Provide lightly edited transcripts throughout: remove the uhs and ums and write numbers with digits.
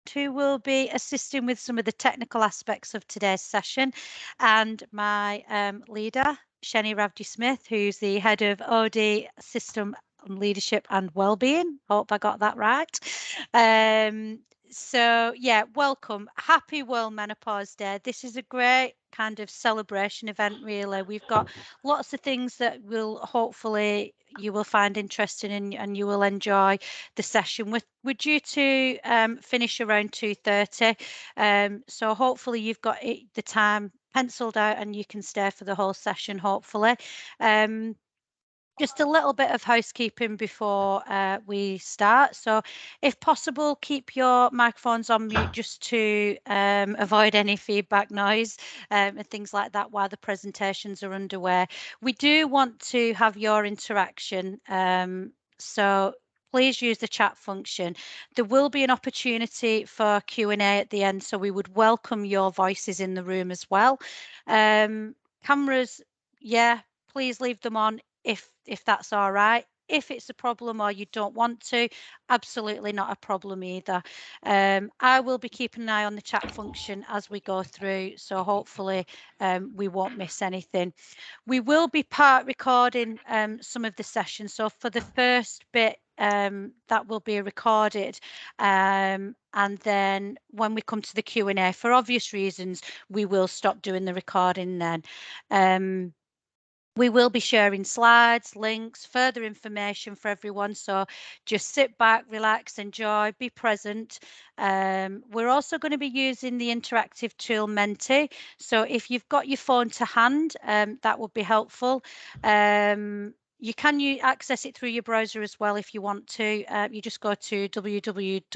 who will be assisting with some of the technical aspects of today's session, and my leader, Shani Ravji-Smith, who's the head of OD System on Leadership and Wellbeing. Hope I got that right. So yeah, welcome. Happy World Menopause Day. This is a great kind of celebration event, really. We've got lots of things that will hopefully you will find interesting and you will enjoy the session. We're due to finish around 2:30. So hopefully you've got the time penciled out and you can stay for the whole session, hopefully. Just a little bit of housekeeping before we start. So if possible, keep your microphones on mute just to avoid any feedback noise and things like that while the presentations are underway. We do want to have your interaction. So please use the chat function. There will be an opportunity for Q&A at the end, so we would welcome your voices in the room as well. Cameras, yeah, please leave them on if that's all right. If it's a problem or you don't want to, absolutely not a problem either. I will be keeping an eye on the chat function as we go through, so hopefully we won't miss anything. We will be part recording some of the sessions. So for the first bit, that will be recorded. And then when we come to the Q&A, for obvious reasons, we will stop doing the recording then. We will be sharing slides, links, further information for everyone. So just sit back, relax, enjoy, be present. We're also going to be using the interactive tool Menti. So if you've got your phone to hand, that would be helpful. You can access it through your browser as well if you want to. You just go to www.menti.com,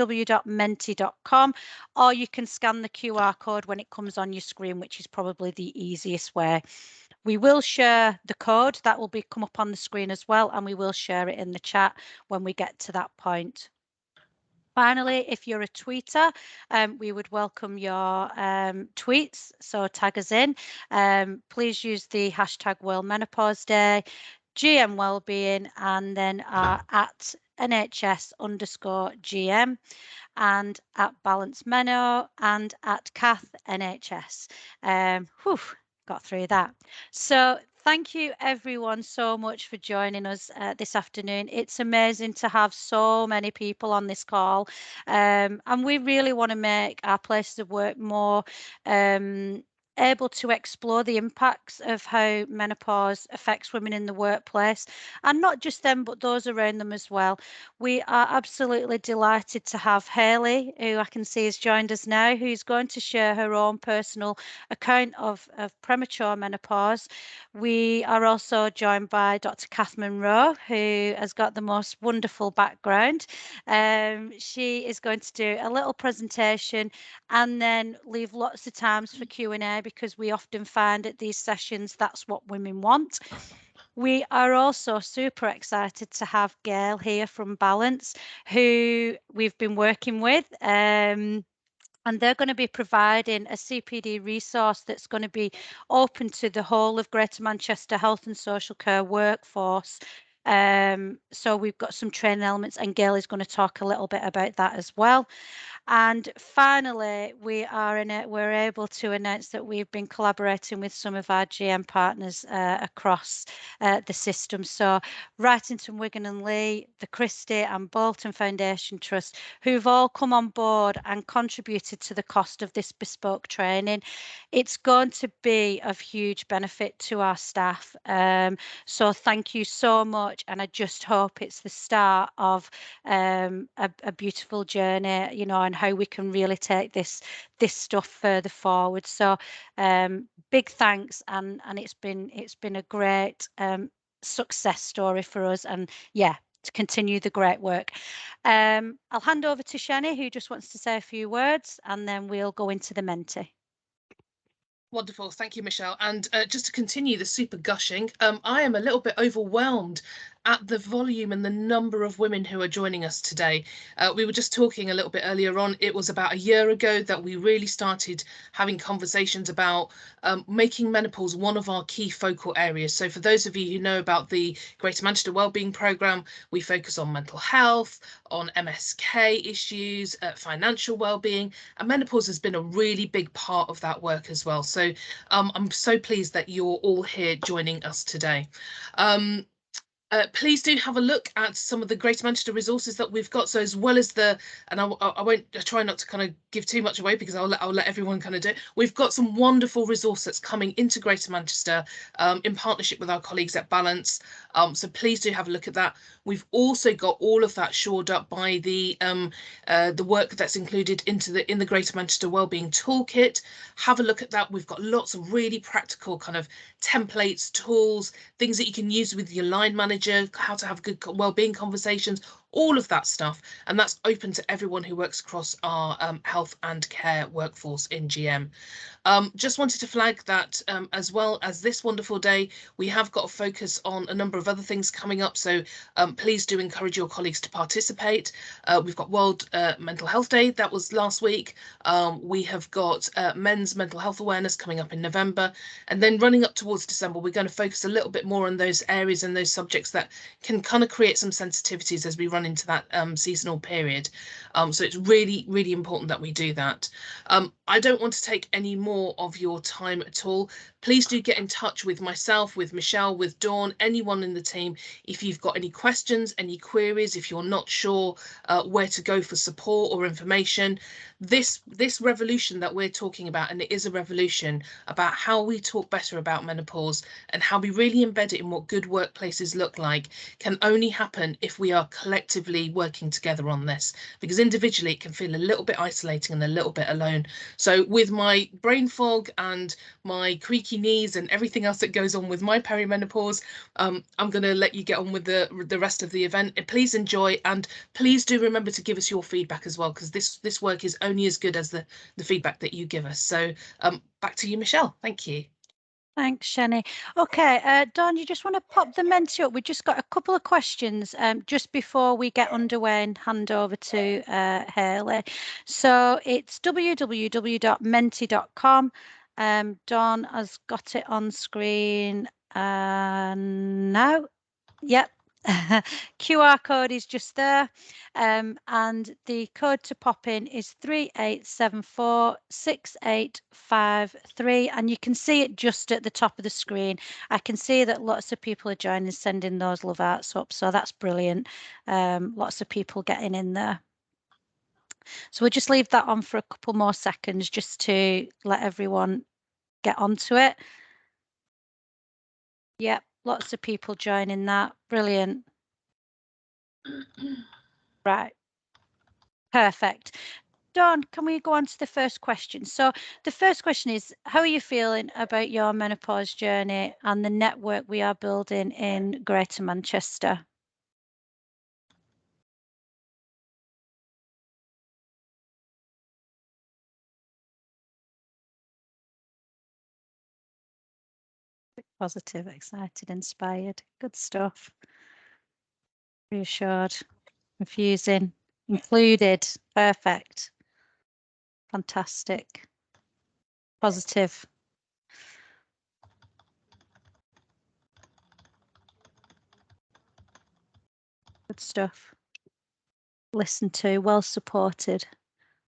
or you can scan the QR code when it comes on your screen, which is probably the easiest way. We will share the code that will come up on the screen as well, and we will share it in the chat when we get to that point. Finally, if you're a tweeter, we would welcome your tweets, so tag us in. Please use the hashtag World Menopause Day, GM Wellbeing, and then at NHS_GM, and at Balance Meno, and at Kath NHS. Got through that. So thank you everyone so much for joining us this afternoon. It's amazing to have so many people on this call, and we really want to make our places of work more able to explore the impacts of how menopause affects women in the workplace, and not just them but those around them as well. We are absolutely delighted to have Hayley, who I can see has joined us now, who's going to share her own personal account of premature menopause. We are also joined by Dr. Kath Monroe, who has got the most wonderful background. She is going to do a little presentation and then leave lots of times for Q&A, because we often find at these sessions that's what women want. We are also super excited to have Gail here from Balance, who we've been working with. And they're going to be providing a CPD resource that's going to be open to the whole of Greater Manchester Health and Social Care workforce. So we've got some training elements, and Gail is going to talk a little bit about that as well. And finally, we're able to announce that we've been collaborating with some of our GM partners across the system. So Wrightington, Wigan and Lee, the Christie and Bolton Foundation Trust, who've all come on board and contributed to the cost of this bespoke training. It's going to be of huge benefit to our staff. So thank you so much. And I just hope it's the start of a beautiful journey, you know, and how we can really take this stuff further forward. So big thanks, and it's been a great success story for us, and yeah, to continue the great work. I'll hand over to Shani, who just wants to say a few words, and then we'll go into the Menti. Wonderful. Thank you, Michelle. And just to continue the super gushing, I am a little bit overwhelmed at the volume and the number of women who are joining us today. We were just talking a little bit earlier on. It was about a year ago that we really started having conversations about making menopause one of our key focal areas. So for those of you who know about the Greater Manchester Wellbeing Programme, we focus on mental health, on MSK issues, financial well-being, and menopause has been a really big part of that work as well. So I'm so pleased that you're all here joining us today. Um, please do have a look at some of the Greater Manchester resources that we've got. So as well as and I won't try not to kind of give too much away because I'll let everyone kind of do it. We've got some wonderful resource that's coming into Greater Manchester in partnership with our colleagues at Balance. So please do have a look at that. We've also got all of that shored up by the work that's included in the Greater Manchester Wellbeing Toolkit. Have a look at that. We've got lots of really practical kind of templates, tools, things that you can use with your line manager, how to have good well-being conversations, all of that stuff. And that's open to everyone who works across our health and care workforce in GM. Just wanted to flag that as well as this wonderful day, we have got a focus on a number of other things coming up. So please do encourage your colleagues to participate. We've got World Mental Health Day, that was last week. We have got Men's Mental Health Awareness coming up in November. And then running up towards December, we're going to focus a little bit more on those areas and those subjects that can kind of create some sensitivities as we run into that seasonal period. So it's really, really important that we do that. I don't want to take any more of your time at all. Please do get in touch with myself, with Michelle, with Dawn, anyone in the team. If you've got any questions, any queries, if you're not sure where to go for support or information, this revolution that we're talking about, and it is a revolution about how we talk better about menopause and how we really embed it in what good workplaces look like, can only happen if we are collectively working together on this, because individually it can feel a little bit isolating and a little bit alone. So with my brain fog and my creaky knees and everything else that goes on with my perimenopause, I'm going to let you get on with the rest of the event. Please enjoy, and please do remember to give us your feedback as well, because this work is only as good as the feedback that you give us. So back to you, Michelle. Thank you. Thanks, Shani. Okay, Dawn, you just want to pop the Menti up? We just got a couple of questions just before we get underway and hand over to Hayley. So it's www.menti.com. Dawn has got it on screen now. Yep. QR code is just there, and the code to pop in is 38746853, and you can see it just at the top of the screen. I can see that lots of people are joining, sending those love arts up, so that's brilliant. Lots of people getting in there. So we'll just leave that on for a couple more seconds just to let everyone get onto it. Yep, lots of people joining that. Brilliant. Right. Perfect. Dawn, can we go on to the first question? So the first question is, how are you feeling about your menopause journey and the network we are building in Greater Manchester? Positive, excited, inspired. Good stuff. Reassured, confusing, included. Perfect. Fantastic. Positive. Good stuff. Listened to, well supported.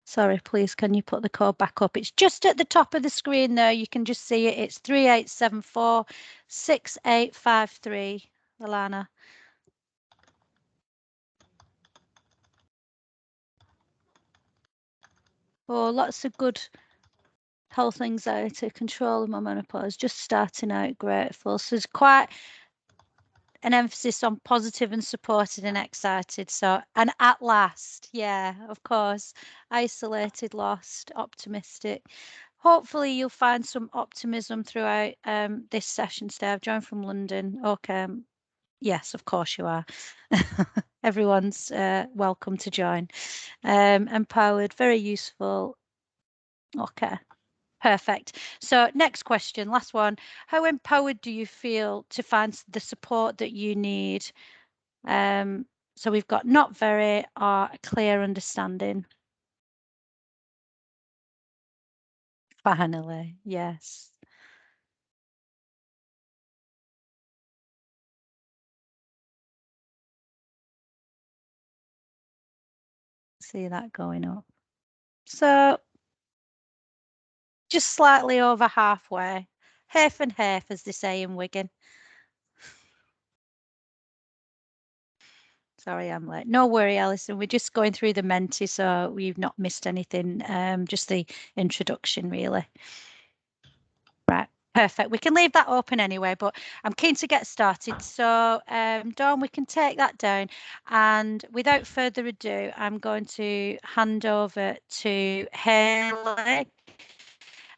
Sorry, please, can you put the code back up? It's just at the top of the screen there. You can just see it. It's 38746853, Alana. Oh, lots of good health anxiety control of my menopause. Just starting out, grateful. So there's quite an emphasis on positive and supported and excited. So, and at last, yeah, of course, isolated, lost, optimistic. Hopefully you'll find some optimism throughout this session today. I've joined from London. Okay. Yes, of course you are. Everyone's welcome to join. Empowered, very useful. Okay. Perfect. So next question, last one. How empowered do you feel to find the support that you need So we've got not very or a clear understanding. Finally, yes. See that going up. So just slightly over halfway. Half and half, as they say in Wigan. Sorry, I'm late. No worry, Alison. We're just going through the Menti, so we've not missed anything. Just the introduction, really. Right, perfect. We can leave that open anyway, but I'm keen to get started. So, Dawn, we can take that down. And without further ado, I'm going to hand over to Haley,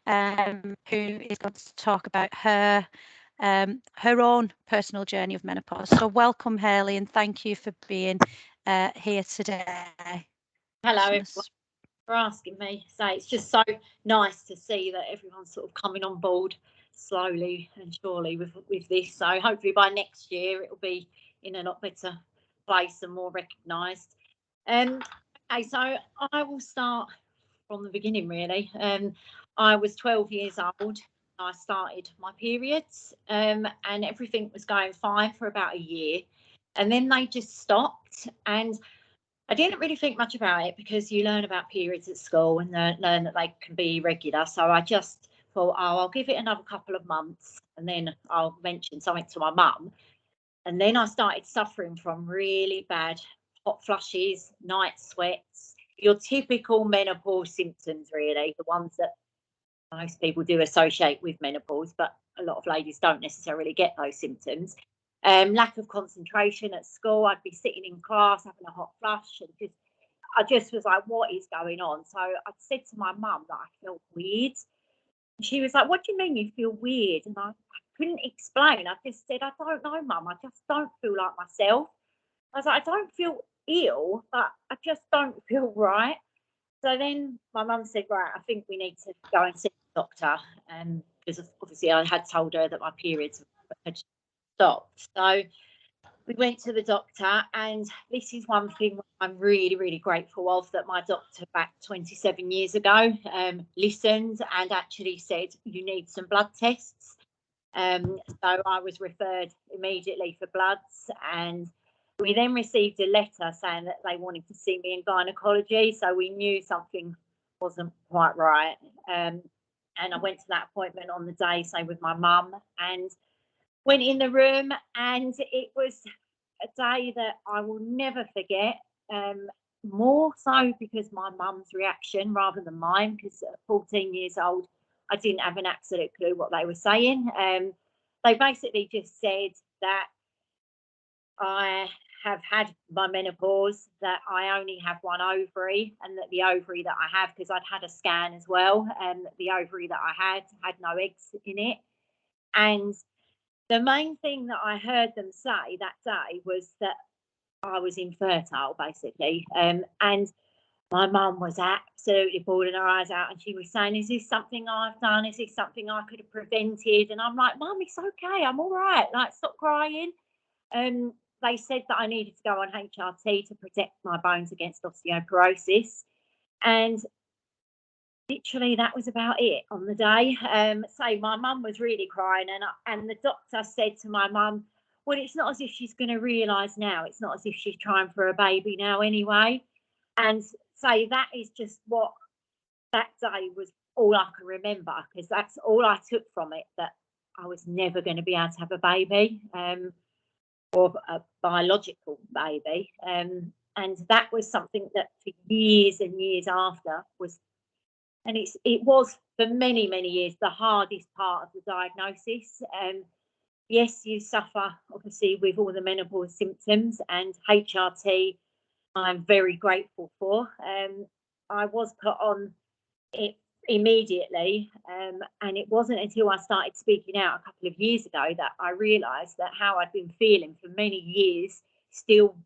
who is going to talk about her own personal journey of menopause. So welcome, Haley, and thank you for being here today. Hello, everyone, for asking me. So it's just so nice to see that everyone's sort of coming on board slowly and surely with this. So hopefully by next year it'll be in a lot better place and more recognised. Okay, so I will start from the beginning really. I was 12 years old. I started my periods, and everything was going fine for about a year, and then they just stopped. And I didn't really think much about it because you learn about periods at school and learn that they can be irregular. So I just thought, oh, I'll give it another couple of months and then I'll mention something to my mum. And then I started suffering from really bad hot flushes, night sweats, your typical menopause symptoms, really, the ones that most people do associate with menopause, but a lot of ladies don't necessarily get those symptoms. Lack of concentration at school. I'd be sitting in class having a hot flush and I just was like, what is going on? So I said to my mum that I felt weird. And she was like, what do you mean you feel weird? And I couldn't explain. I just said, I don't know, mum. I just don't feel like myself. I was like, I don't feel ill, but I just don't feel right. So then my mum said, right, I think we need to go and see the doctor. Because obviously I had told her that my periods had stopped. So we went to the doctor, and this is one thing I'm really, really grateful of, that my doctor back 27 years ago listened and actually said, you need some blood tests. So I was referred immediately for bloods, and we then received a letter saying that they wanted to see me in gynecology. So we knew something wasn't quite right. And I went to that appointment on the day, say with my mum, and went in the room, and it was a day that I will never forget. More so because my mum's reaction rather than mine, because at 14 years old, I didn't have an absolute clue what they were saying. They basically just said that I have had my menopause, that I only have one ovary, and that the ovary that I have, because I'd had a scan as well, and the ovary that I had no eggs in it. And the main thing that I heard them say that day was that I was infertile, basically. And my mum was absolutely bawling her eyes out, and she was saying, is this something I've done? Is this something I could have prevented? And I'm like, Mum, it's okay. I'm all right. Like, stop crying. They said that I needed to go on HRT to protect my bones against osteoporosis. And literally that was about it on the day. So my mum was really crying, and the doctor said to my mum, well, it's not as if she's going to realise now. It's not as if she's trying for a baby now anyway. And say that is just what that day was, all I can remember, because that's all I took from it, that I was never going to be able to have a baby, or a biological baby. And that was something that for years and years after was, and it was for many, many years, the hardest part of the diagnosis. Yes, you suffer obviously with all the menopause symptoms, and HRT I'm very grateful for. I was put on it immediately, and it wasn't until I started speaking out a couple of years ago that I realised that how I'd been feeling for many years still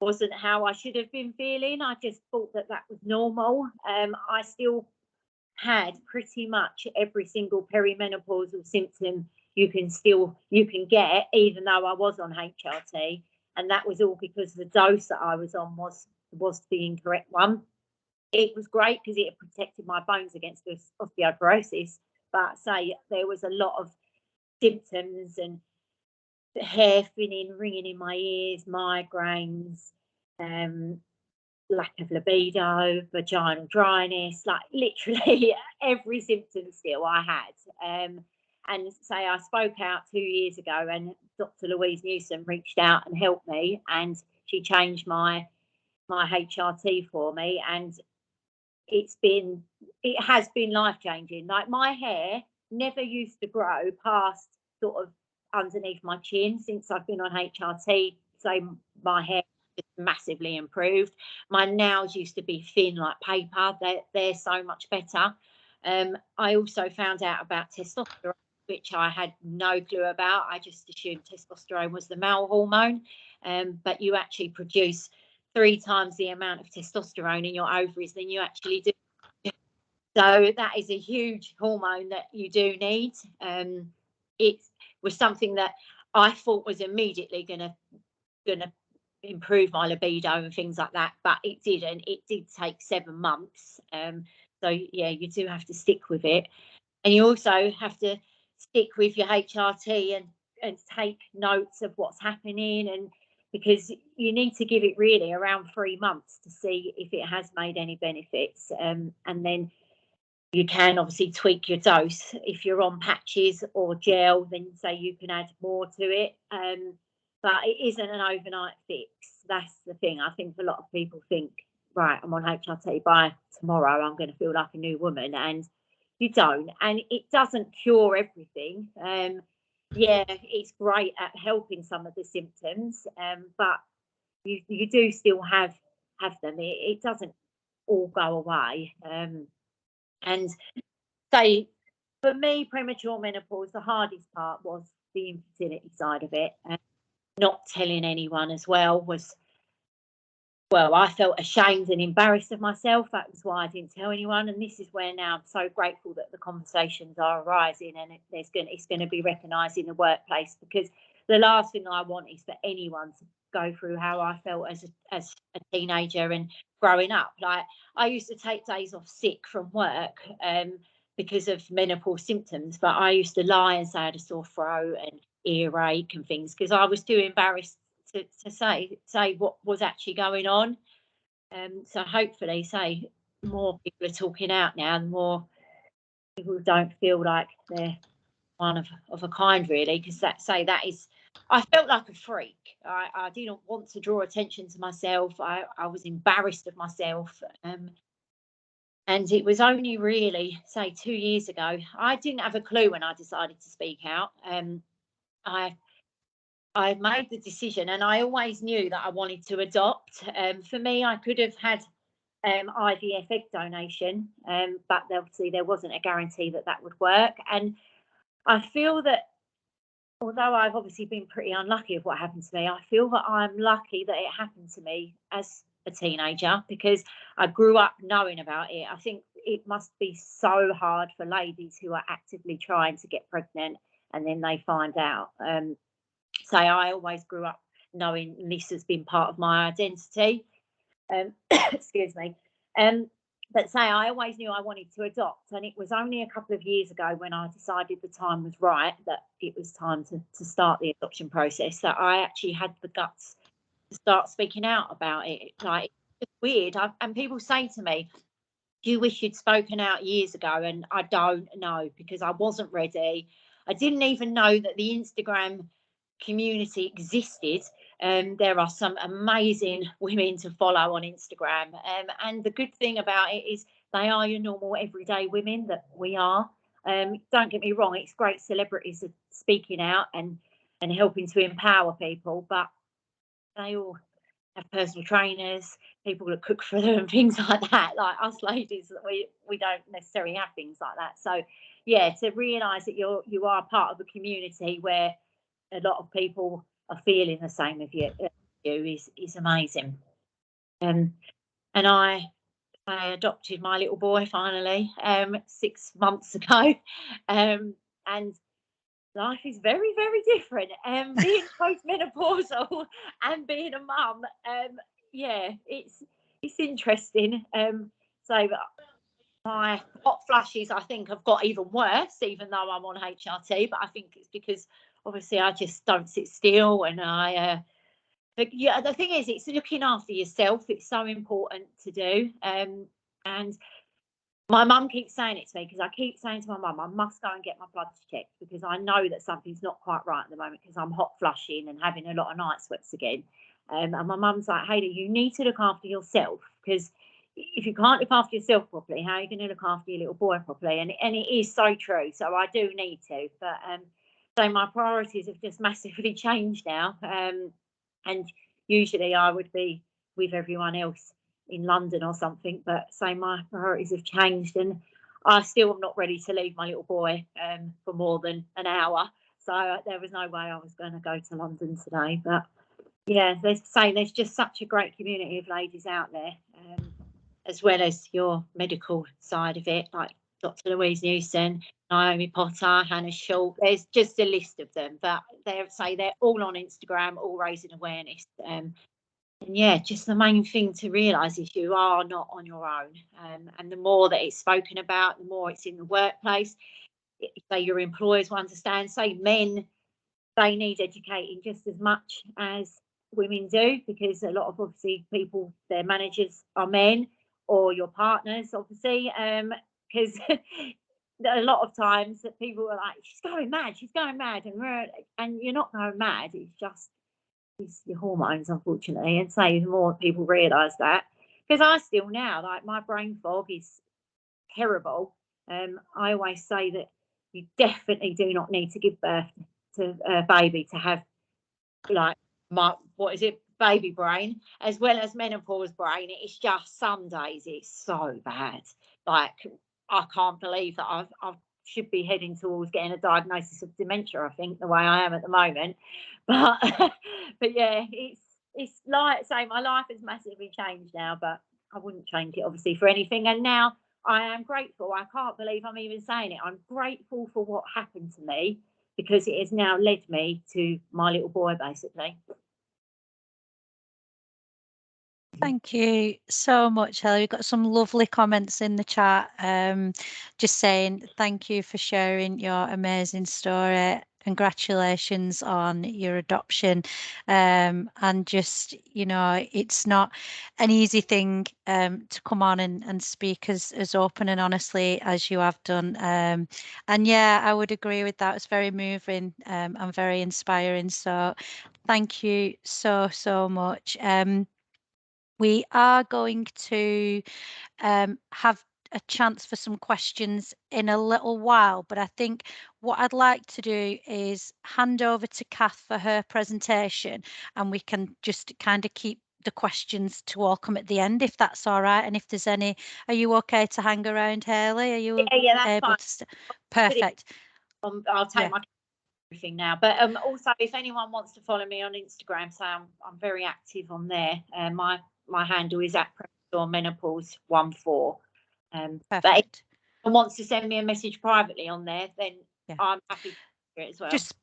wasn't how I should have been feeling. I just thought that that was normal. I still had pretty much every single perimenopausal symptom you can get, even though I was on HRT. and that was all because the dose that I was on was the incorrect one. It was great because it protected my bones against osteoporosis, but say there was a lot of symptoms and hair thinning, ringing in my ears, migraines, lack of libido, vaginal dryness, like literally every symptom still I had. And say I spoke out 2 years ago, and Dr. Louise Newsom reached out and helped me, and she changed my HRT for me, and it has been life changing. Like, my hair never used to grow past sort of underneath my chin since I've been on HRT. So my hair just massively improved. My nails used to be thin like paper. They're so much better. I also found out about testosterone, which I had no clue about. I just assumed testosterone was the male hormone, but you actually produce 3 times the amount of testosterone in your ovaries than you actually do. So that is a huge hormone that you do need. It was something that I thought was immediately gonna improve my libido and things like that, but it didn't. It did take 7 months. So yeah, you do have to stick with it, and you also have to stick with your HRT and take notes of what's happening, and because you need to give it really around 3 months to see if it has made any benefits, and then you can obviously tweak your dose. If you're on patches or gel, then say you can add more to it. But it isn't an overnight fix. That's the thing. I think a lot of people think, right, I'm on HRT, by tomorrow I'm going to feel like a new woman, and you don't. And it doesn't cure everything. Yeah, it's great at helping some of the symptoms, but you do still have them. It doesn't all go away. And say, for me, premature menopause, the hardest part was the infertility side of it, and not telling anyone as well was, well, I felt ashamed and embarrassed of myself. That was why I didn't tell anyone. And this is where now I'm so grateful that the conversations are arising, and it's going to be recognised in the workplace, because the last thing I want is for anyone to go through how I felt as a teenager and growing up. Like, I used to take days off sick from work because of menopause symptoms, but I used to lie and say I had a sore throat and earache and things because I was too embarrassed to say what was actually going on. So hopefully, say, more people are talking out now, and more people don't feel like they're one of a kind, really, because that is, I felt like a freak. I didn't want to draw attention to myself. I was embarrassed of myself. And it was only really, say, 2 years ago, I didn't have a clue when I decided to speak out. I made the decision, and I always knew that I wanted to adopt. For me, I could have had IVF egg donation, but obviously there wasn't a guarantee that that would work. And I feel that, although I've obviously been pretty unlucky with what happened to me, I feel that I'm lucky that it happened to me as a teenager, because I grew up knowing about it. I think it must be so hard for ladies who are actively trying to get pregnant and then they find out. So I always grew up knowing this has been part of my identity. Excuse me. But say, I always knew I wanted to adopt, and it was only a couple of years ago when I decided the time was right, that it was time to start the adoption process, that I actually had the guts to start speaking out about it. Like, it's weird. And people say to me, do you wish you'd spoken out years ago? And I don't know, because I wasn't ready. I didn't even know that the Instagram community existed. There are some amazing women to follow on Instagram. And the good thing about it is they are your normal everyday women that we are. Don't get me wrong, it's great celebrities are speaking out and helping to empower people, but they all have personal trainers, people that cook for them, things like that. Like us ladies, we don't necessarily have things like that. So yeah, to realise that you are part of a community where a lot of people are feeling the same as you is amazing. And I adopted my little boy finally 6 months ago, and life is very, very different. Being postmenopausal and being a mum, yeah, it's interesting. So my hot flushes, I think, have got even worse, even though I'm on HRT. But I think it's because obviously I just don't sit still, and but yeah, the thing is, it's looking after yourself. It's so important to do. And my mum keeps saying it to me because I keep saying to my mum, I must go and get my blood checked because I know that something's not quite right at the moment because I'm hot flushing and having a lot of night sweats again. And my mum's like, Hayley, you need to look after yourself because if you can't look after yourself properly, how are you going to look after your little boy properly? And it is so true. So I do need to. But so my priorities have just massively changed now. And usually I would be with everyone else in London or something, but so my priorities have changed, and I still am not ready to leave my little boy for more than an hour. So there was no way I was going to go to London today. But yeah, they say there's just such a great community of ladies out there, as well as your medical side of it, like Dr. Louise Newson, Naomi Potter, Hannah Schultz. There's just a list of them, but they're all on Instagram, all raising awareness. And yeah, just the main thing to realise is you are not on your own. And the more that it's spoken about, the more it's in the workplace. So your employers will understand. Say men, they need educating just as much as women do, because a lot of obviously people, their managers are men, or your partners, obviously. Because a lot of times that people are like, she's going mad, and you're not going mad. It's just your hormones, unfortunately. And so the more people realise that, because I still now, like, my brain fog is terrible. I always say that you definitely do not need to give birth to a baby to have, like, my, what is it, baby brain as well as menopause brain. It's just some days it's so bad. Like, I can't believe that I should be heading towards getting a diagnosis of dementia, I think, the way I am at the moment. But but yeah, it's like, say, my life has massively changed now, but I wouldn't change it obviously for anything. And now I am grateful. I can't believe I'm even saying it. I'm grateful for what happened to me, because it has now led me to my little boy, basically. Thank you so much, Helen. We've got some lovely comments in the chat, just saying thank you for sharing your amazing story. Congratulations on your adoption. And just, it's not an easy thing to come on and speak as open and honestly as you have done. And yeah, I would agree with that. It's very moving and very inspiring. So thank you so much. We are going to have a chance for some questions in a little while, but I think what I'd like to do is hand over to Kath for her presentation, and we can just kind of keep the questions to all come at the end, if that's all right. And if there's any, are you okay to hang around, Hayley? Are you Yeah, that's able fine. to? Perfect. I'll take Yeah. my everything now. But also, if anyone wants to follow me on Instagram, so I'm very active on there. My handle is at Menopause 14. But if Perfect. anyone wants to send me a message privately on there, then Yeah. I'm happy to do it as well. Just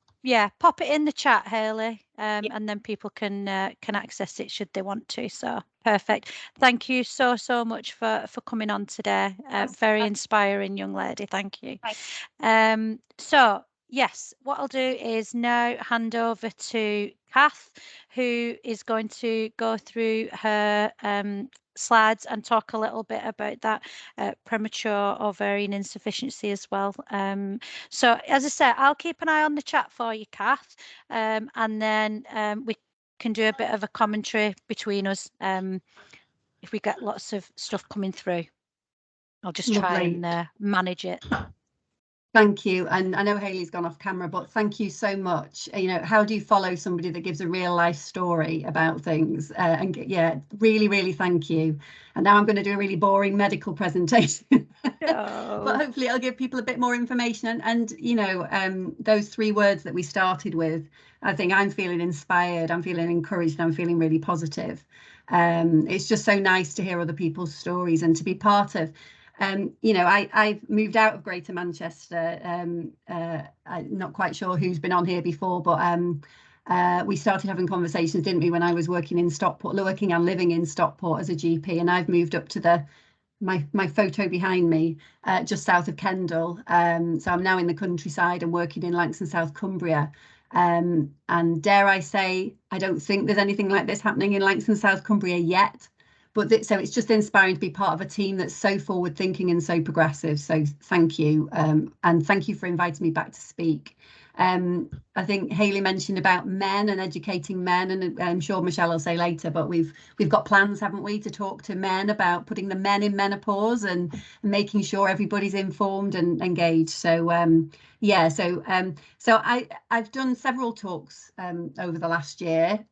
pop it in the chat, Hayley, Yeah. and then people can access it should they want to. So perfect. Thank you so much for coming on today. Very inspiring young lady. Thank you. So yes, what I'll do is now hand over to Kath, who is going to go through her slides and talk a little bit about that premature ovarian insufficiency as well. So as I said, I'll keep an eye on the chat for you, Kath, and then we can do a bit of a commentary between us if we get lots of stuff coming through. I'll just try and manage it. Thank you. And I know Hayley's gone off camera, but thank you so much. How do you follow somebody that gives a real life story about things? And yeah, really thank you. And now I'm going to do a really boring medical presentation. But hopefully I'll give people a bit more information. And those 3 words that we started with, I think I'm feeling inspired, I'm feeling encouraged, I'm feeling really positive. It's just so nice to hear other people's stories and to be part of You know, I've moved out of Greater Manchester. I'm not quite sure who's been on here before, but we started having conversations, didn't we, when I was working in Stockport, working and living in Stockport as a GP, and I've moved up to my photo behind me, just south of Kendal. So I'm now in the countryside and working in Langston, South Cumbria. And dare I say, I don't think there's anything like this happening in Langston, South Cumbria yet. But so it's just inspiring to be part of a team that's so forward thinking and so progressive. So thank you. And thank you for inviting me back to speak. I think Hayley mentioned about men and educating men, and I'm sure Michelle will say later, but we've got plans, haven't we, to talk to men about putting the men in menopause and making sure everybody's informed and engaged. So yeah, so I've done several talks over the last year,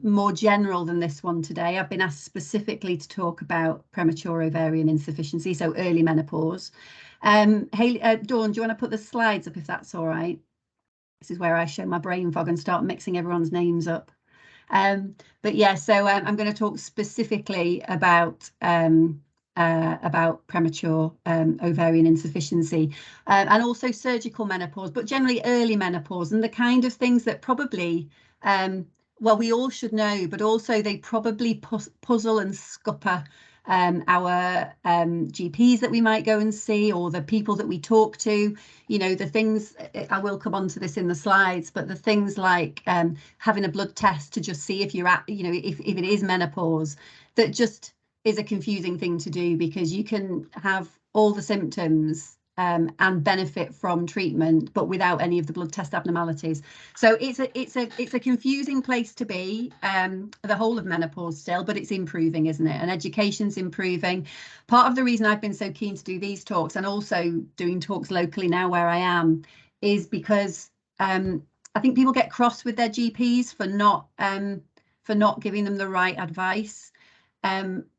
more general than this one today. I've been asked specifically to talk about premature ovarian insufficiency, so early menopause. Hayley, Dawn, do you want to put the slides up if that's all right? This is where I show my brain fog and start mixing everyone's names up. But yeah, so I'm going to talk specifically about premature ovarian insufficiency and also surgical menopause, but generally early menopause, and the kind of things that probably, well, we all should know, but also they probably puzzle and scupper our GPs that we might go and see, or the people that we talk to. You know, the things, I will come on to this in the slides, but the things like having a blood test to just see if you're at, you know, if it is menopause, that just is a confusing thing to do, because you can have all the symptoms and benefit from treatment, but without any of the blood test abnormalities. So it's a confusing place to be, the whole of menopause still, but it's improving, isn't it? And education's improving. Part of the reason I've been so keen to do these talks, and also doing talks locally now where I am, is because I think people get cross with their GPs for not giving them the right advice.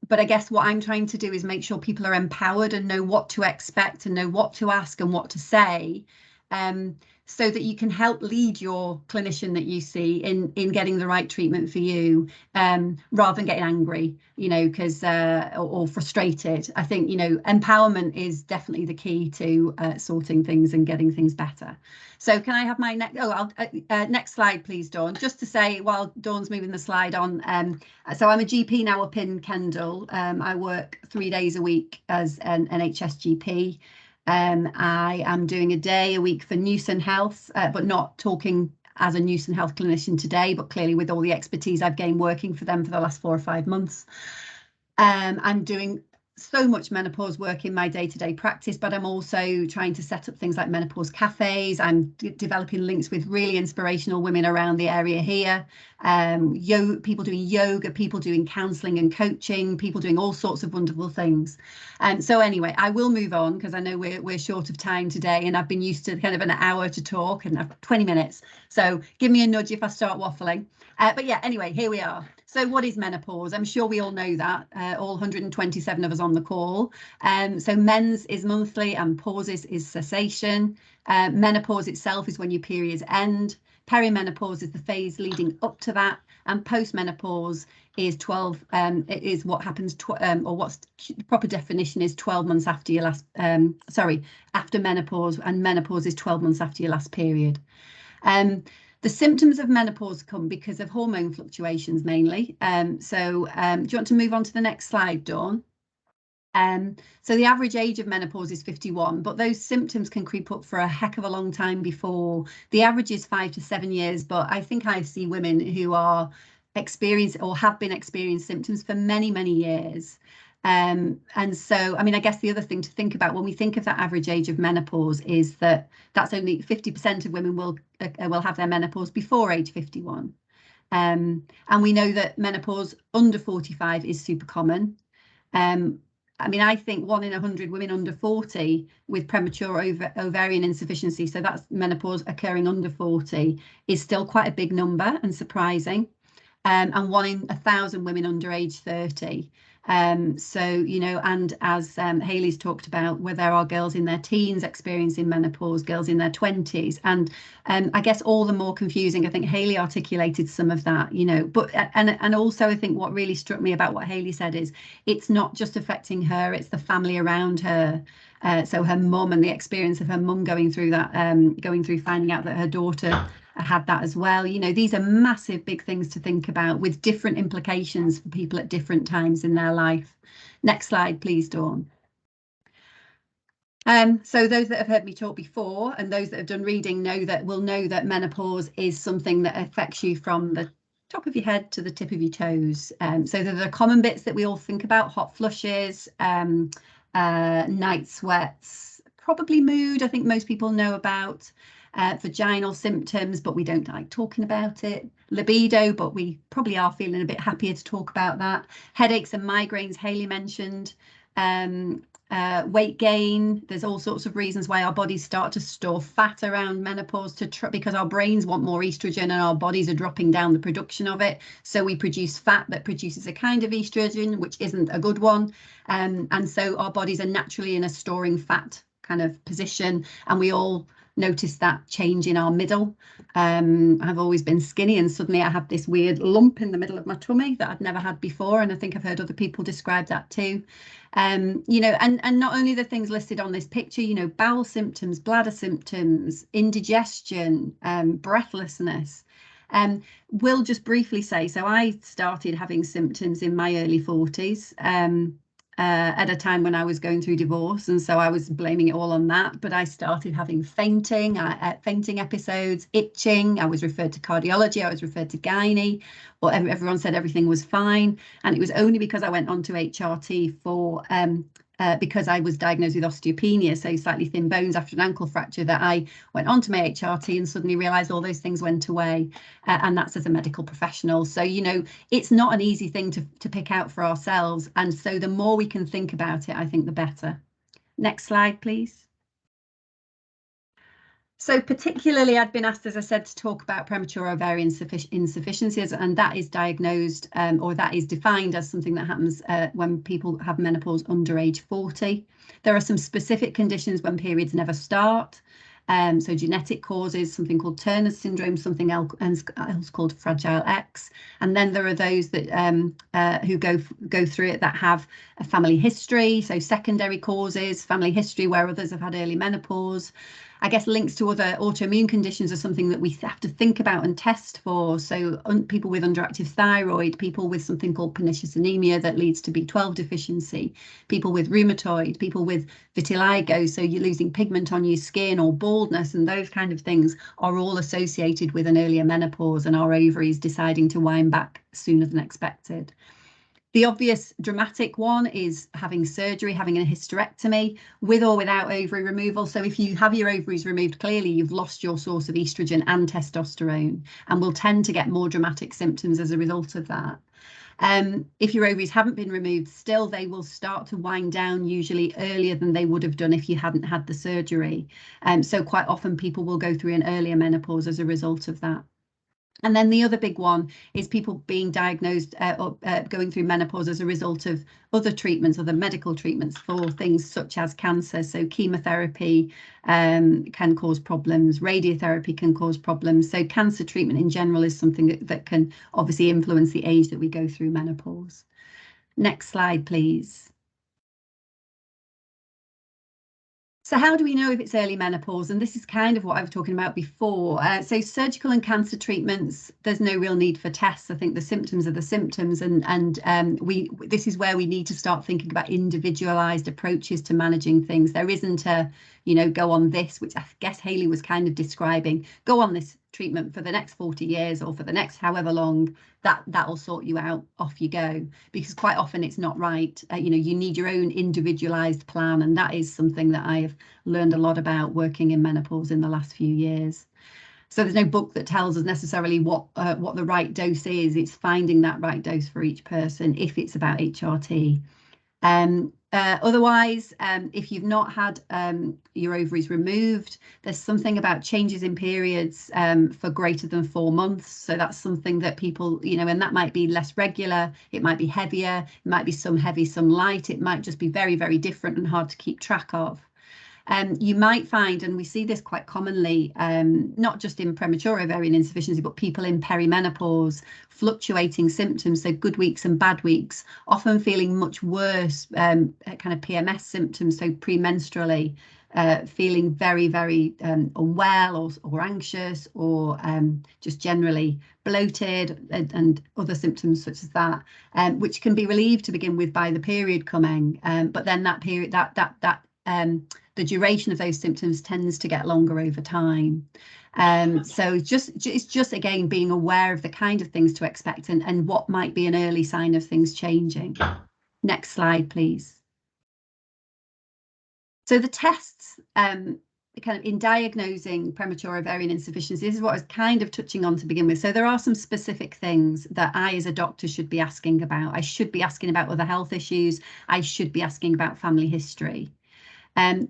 But I guess what I'm trying to do is make sure people are empowered and know what to expect and know what to ask and what to say, so that you can help lead your clinician that you see in getting the right treatment for you, rather than getting angry, you know, because or frustrated. I think, you know, empowerment is definitely the key to sorting things and getting things better. So can I have my next slide, please, Dawn? Just to say, while Dawn's moving the slide on, so I'm a GP now up in Kendal. I work 3 days a week as an NHS GP. I am doing a day a week for Newson Health, but not talking as a Newson Health clinician today, but clearly with all the expertise I've gained working for them for the last 4 or 5 months. I'm doing so much menopause work in my day-to-day practice, but I'm also trying to set up things like menopause cafes. I'm developing links with really inspirational women around the area here. People doing yoga, people doing counselling and coaching, people doing all sorts of wonderful things. And so anyway, I will move on because I know we're short of time today, and I've been used to kind of an hour to talk, and I've got 20 minutes. So give me a nudge if I start waffling. But yeah, anyway, here we are. So what is menopause? I'm sure we all know that, all 127 of us on the call. So men's is monthly and pauses is cessation. Menopause itself is when your periods end. Perimenopause is the phase leading up to that. And postmenopause is 12, it is what happens, or what's the proper definition is 12 months after your last, after menopause, and menopause is 12 months after your last period. The symptoms of menopause come because of hormone fluctuations mainly. Do you want to move on to the next slide, Dawn? So the average age of menopause is 51, but those symptoms can creep up for a heck of a long time before. The average is 5 to 7 years, but I think I see women who are experienced or have been experiencing symptoms for many, many years. And so, I mean, I guess the other thing to think about when we think of that average age of menopause is that that's only 50% of women will have their menopause before age 51. And we know that menopause under 45 is super common. I mean, I think 1 in 100 women under 40 with premature ovarian insufficiency, so that's menopause occurring under 40, is still quite a big number and surprising. And 1 in 1,000 women under age 30. So, you know, and as Hayley's talked about, where there are girls in their teens experiencing menopause, girls in their 20s, and I guess all the more confusing. I think Hayley articulated some of that, you know, but and also I think what really struck me about what Hayley said is it's not just affecting her, it's the family around her. So her mum and the experience of her mum going through that, going through finding out that her daughter had that as well. You know, these are massive, big things to think about with different implications for people at different times in their life. Next slide, please, Dawn. So those that have heard me talk before and those that have done reading will know that menopause is something that affects you from the top of your head to the tip of your toes. So there are the common bits that we all think about: hot flushes, night sweats, probably mood. I think most people know about. Vaginal symptoms, but we don't like talking about it. Libido, but we probably are feeling a bit happier to talk about that. Headaches and migraines, Hayley mentioned. Weight gain. There's all sorts of reasons why our bodies start to store fat around menopause because our brains want more estrogen and our bodies are dropping down the production of it. So we produce fat that produces a kind of estrogen, which isn't a good one. And so our bodies are naturally in a storing fat kind of position, and we all notice that change in our middle. I've always been skinny, and suddenly I have this weird lump in the middle of my tummy that I'd never had before, and I think I've heard other people describe that too. You know, and not only the things listed on this picture, you know, bowel symptoms, bladder symptoms, indigestion, breathlessness. We'll just briefly say, so I started having symptoms in my early 40s. At a time when I was going through divorce, and so I was blaming it all on that. But I started having fainting episodes, itching. I was referred to cardiology. I was referred to gynae, but everyone said everything was fine. And it was only because I went on to HRT for because I was diagnosed with osteopenia, so slightly thin bones after an ankle fracture, that I went on to my HRT and suddenly realised all those things went away. And that's as a medical professional. So, you know, it's not an easy thing to pick out for ourselves. And so the more we can think about it, I think the better. Next slide, please. So particularly, I'd been asked, as I said, to talk about premature ovarian insufficiencies, and that is diagnosed or that is defined as something that happens when people have menopause under age 40. There are some specific conditions when periods never start. So genetic causes, something called Turner's syndrome, something else called Fragile X. And then there are those that who go through it that have a family history, so secondary causes, family history where others have had early menopause. I guess links to other autoimmune conditions are something that we have to think about and test for. So people with underactive thyroid, people with something called pernicious anemia that leads to B12 deficiency, people with rheumatoid, people with vitiligo, so you're losing pigment on your skin, or baldness, and those kind of things are all associated with an earlier menopause and our ovaries deciding to wind back sooner than expected. The obvious dramatic one is having surgery, having a hysterectomy with or without ovary removal. So if you have your ovaries removed, clearly you've lost your source of estrogen and testosterone, and will tend to get more dramatic symptoms as a result of that. If your ovaries haven't been removed, still they will start to wind down usually earlier than they would have done if you hadn't had the surgery. So quite often people will go through an earlier menopause as a result of that. And then the other big one is people being diagnosed or going through menopause as a result of other treatments, other medical treatments for things such as cancer. So chemotherapy can cause problems, radiotherapy can cause problems. So cancer treatment in general is something that can obviously influence the age that we go through menopause. Next slide, please. So how do we know if it's early menopause? And this is kind of what I was talking about before. So surgical and cancer treatments, there's no real need for tests. I think the symptoms are the symptoms, and this is where we need to start thinking about individualized approaches to managing things. There isn't a, you know, go on this, which I guess Hayley was kind of describing, go on this treatment for the next 40 years or for the next however long, that'll sort you out, off you go, because quite often it's not right. You know, you need your own individualized plan, and that is something that I have learned a lot about working in menopause in the last few years. So there's no book that tells us necessarily what the right dose is. It's finding that right dose for each person if it's about HRT. Otherwise, if you've not had your ovaries removed, there's something about changes in periods for greater than 4 months. So that's something that people, you know, and that might be less regular, it might be heavier, it might be some heavy, some light, it might just be very, very different and hard to keep track of. You might find, and we see this quite commonly, not just in premature ovarian insufficiency, but people in perimenopause, fluctuating symptoms, so good weeks and bad weeks, often feeling much worse, kind of PMS symptoms, so premenstrually, feeling very, very unwell or anxious, or just generally bloated, and other symptoms such as that, which can be relieved to begin with by the period coming, but then that period, the duration of those symptoms tends to get longer over time. So it's just again being aware of the kind of things to expect and what might be an early sign of things changing. Next slide, please. So the tests, kind of in diagnosing premature ovarian insufficiency, this is what I was kind of touching on to begin with. So there are some specific things that I, as a doctor, should be asking about. I should be asking about other health issues. I should be asking about family history.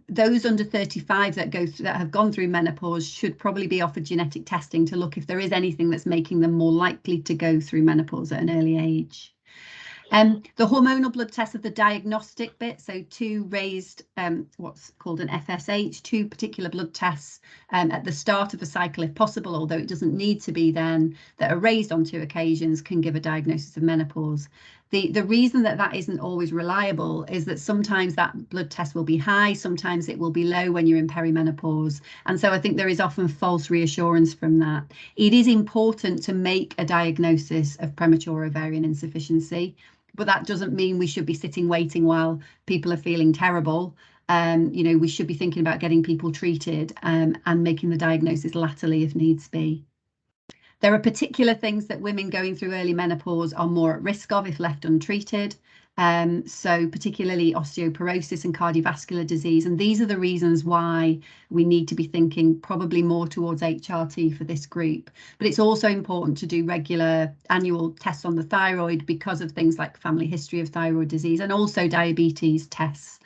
Those under 35 that have gone through menopause should probably be offered genetic testing to look if there is anything that's making them more likely to go through menopause at an early age. The hormonal blood tests are the diagnostic bit, so 2 raised, what's called an FSH, 2 particular blood tests at the start of the cycle if possible, although it doesn't need to be then, that are raised on 2 occasions, can give a diagnosis of menopause. The reason that isn't always reliable is that sometimes that blood test will be high, sometimes it will be low when you're in perimenopause. And so I think there is often false reassurance from that. It is important to make a diagnosis of premature ovarian insufficiency, but that doesn't mean we should be sitting waiting while people are feeling terrible. You know, we should be thinking about getting people treated and making the diagnosis latterly if needs be. There are particular things that women going through early menopause are more at risk of if left untreated. So particularly osteoporosis and cardiovascular disease. And these are the reasons why we need to be thinking probably more towards HRT for this group. But it's also important to do regular annual tests on the thyroid because of things like family history of thyroid disease and also diabetes tests.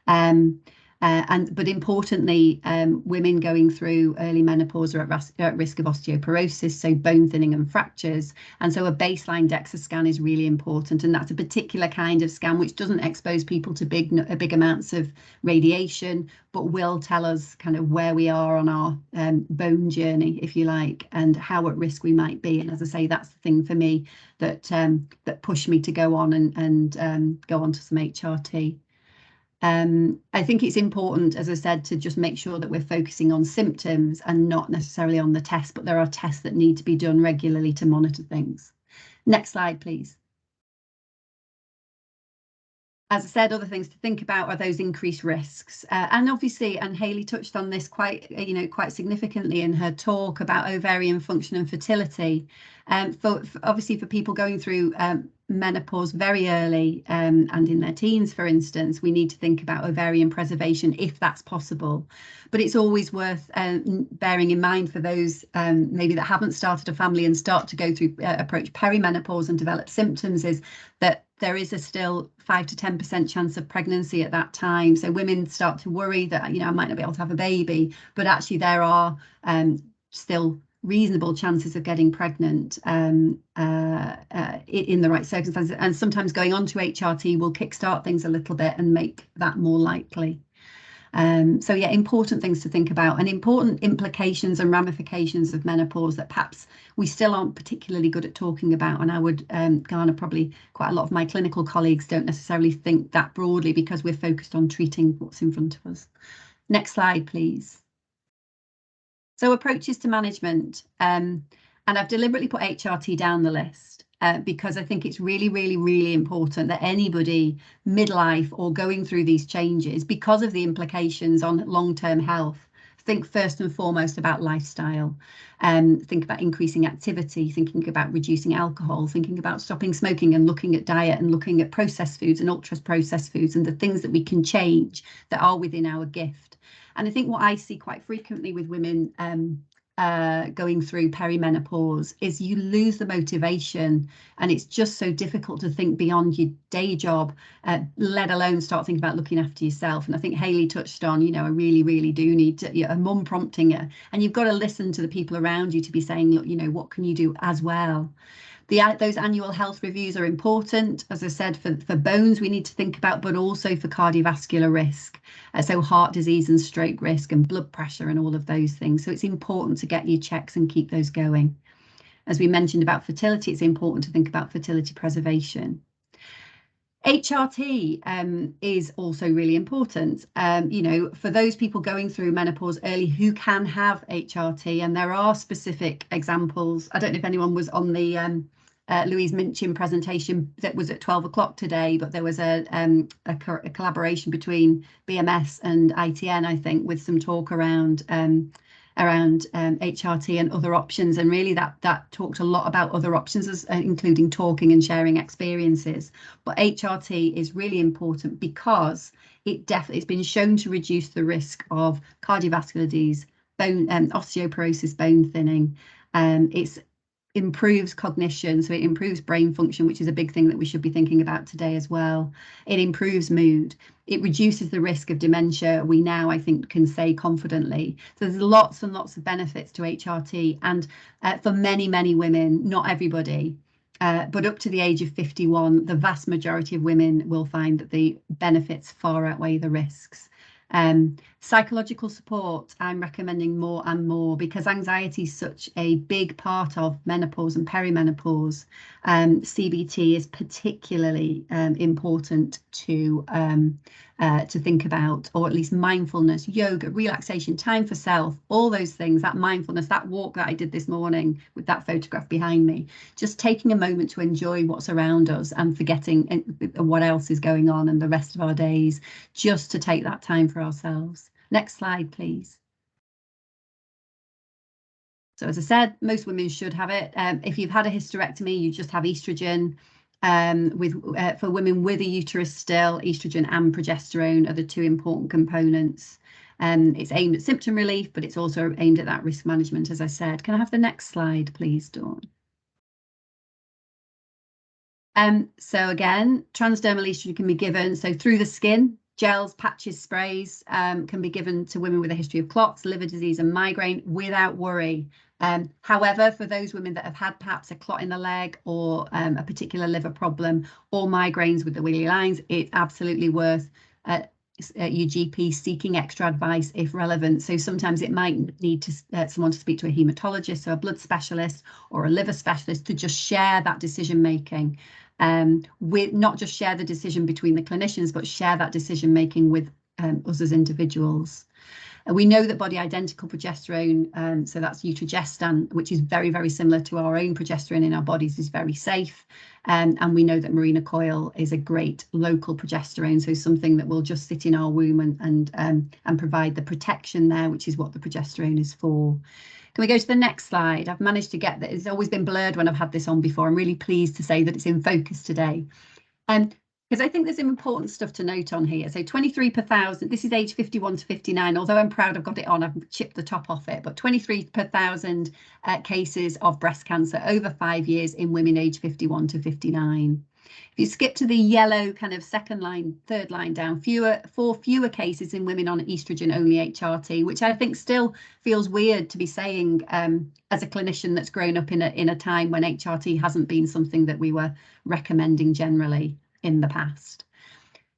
But importantly, women going through early menopause are at risk of osteoporosis, so bone thinning and fractures. And so a baseline DEXA scan is really important. And that's a particular kind of scan which doesn't expose people to big amounts of radiation, but will tell us kind of where we are on our bone journey, if you like, and how at risk we might be. And as I say, that's the thing for me that pushed me to go on and go on to some HRT. I think it's important, as I said, to just make sure that we're focusing on symptoms and not necessarily on the test, but there are tests that need to be done regularly to monitor things. Next slide, please. As I said, other things to think about are those increased risks. And obviously, and Hayley touched on this quite significantly in her talk about ovarian function and fertility. Obviously for people going through menopause very early and in their teens, for instance, we need to think about ovarian preservation if that's possible. But it's always worth bearing in mind for those maybe that haven't started a family and start to go through approach perimenopause and develop symptoms, is that there is a still 5 to 10% chance of pregnancy at that time. So women start to worry that, I might not be able to have a baby, but actually there are still reasonable chances of getting pregnant in the right circumstances. And sometimes going on to HRT will kickstart things a little bit and make that more likely. So yeah, important things to think about, and important implications and ramifications of menopause that perhaps we still aren't particularly good at talking about. And I would garner probably quite a lot of my clinical colleagues don't necessarily think that broadly because we're focused on treating what's in front of us. Next slide, please. So approaches to management, and I've deliberately put HRT down the list because I think it's really, really, really important that anybody midlife or going through these changes, because of the implications on long-term health, think first and foremost about lifestyle, think about increasing activity, thinking about reducing alcohol, thinking about stopping smoking and looking at diet and looking at processed foods and ultra processed foods and the things that we can change that are within our gift. And I think what I see quite frequently with women going through perimenopause is you lose the motivation, and it's just so difficult to think beyond your day job, let alone start thinking about looking after yourself. And I think Hayley touched on, I really do need to, a mum prompting you, and you've got to listen to the people around you to be saying, look, what can you do as well? Those annual health reviews are important, as I said, for bones we need to think about, but also for cardiovascular risk, so heart disease and stroke risk and blood pressure and all of those things. So it's important to get your checks and keep those going. As we mentioned about fertility, it's important to think about fertility preservation. HRT is also really important, for those people going through menopause early who can have HRT, and there are specific examples. I don't know if anyone was on the Louise Minchin presentation that was at 12 o'clock today, but there was a collaboration between BMS and ITN, I think, with some talk around HRT and other options, and really that talked a lot about other options, including talking and sharing experiences. But HRT is really important because it's been shown to reduce the risk of cardiovascular disease, bone osteoporosis, bone thinning. It's improves cognition, so it improves brain function, which is a big thing that we should be thinking about today as well. It improves mood. It reduces the risk of dementia, we now, I think, can say confidently. So there's lots and lots of benefits to HRT, and for many women, not everybody, but up to the age of 51, the vast majority of women will find that the benefits far outweigh the risks. Psychological support, I'm recommending more and more, because anxiety is such a big part of menopause and perimenopause. CBT is particularly important to think about, or at least mindfulness, yoga, relaxation, time for self, all those things, that mindfulness, that walk that I did this morning with that photograph behind me, just taking a moment to enjoy what's around us and forgetting what else is going on and the rest of our days, just to take that time for ourselves. Next slide, please. So as I said, most women should have it. If you've had a hysterectomy, you just have estrogen. For women with a uterus still, estrogen and progesterone are the two important components. It's aimed at symptom relief, but it's also aimed at that risk management, as I said. Can I have the next slide, please, Dawn? So again, transdermal estrogen can be given through the skin. Gels, patches, sprays can be given to women with a history of clots, liver disease and migraine without worry. However, for those women that have had perhaps a clot in the leg or a particular liver problem or migraines with the wiggly lines, it's absolutely worth your GP seeking extra advice if relevant. So sometimes it might need to someone to speak to a haematologist, so a blood specialist or a liver specialist, to just share that decision making. With not just share the decision between the clinicians, but share that decision making with us as individuals. We know that body identical progesterone, so that's Utrogestan, which is very similar to our own progesterone in our bodies, is very safe. And we know that Mirena coil is a great local progesterone, so something that will just sit in our womb and provide the protection there, which is what the progesterone is for. Can we go to the next slide? I've managed to get that. It's always been blurred when I've had this on before. I'm really pleased to say that it's in focus today. Because I think there's some important stuff to note on here. So 23 per thousand, this is age 51 to 59, although I'm proud I've got it on, I've chipped the top off it, but 23 per thousand cases of breast cancer over 5 years in women age 51 to 59. If you skip to the yellow kind of second line, third line down, fewer cases in women on estrogen only HRT, which I think still feels weird to be saying as a clinician that's grown up in a time when HRT hasn't been something that we were recommending generally in the past.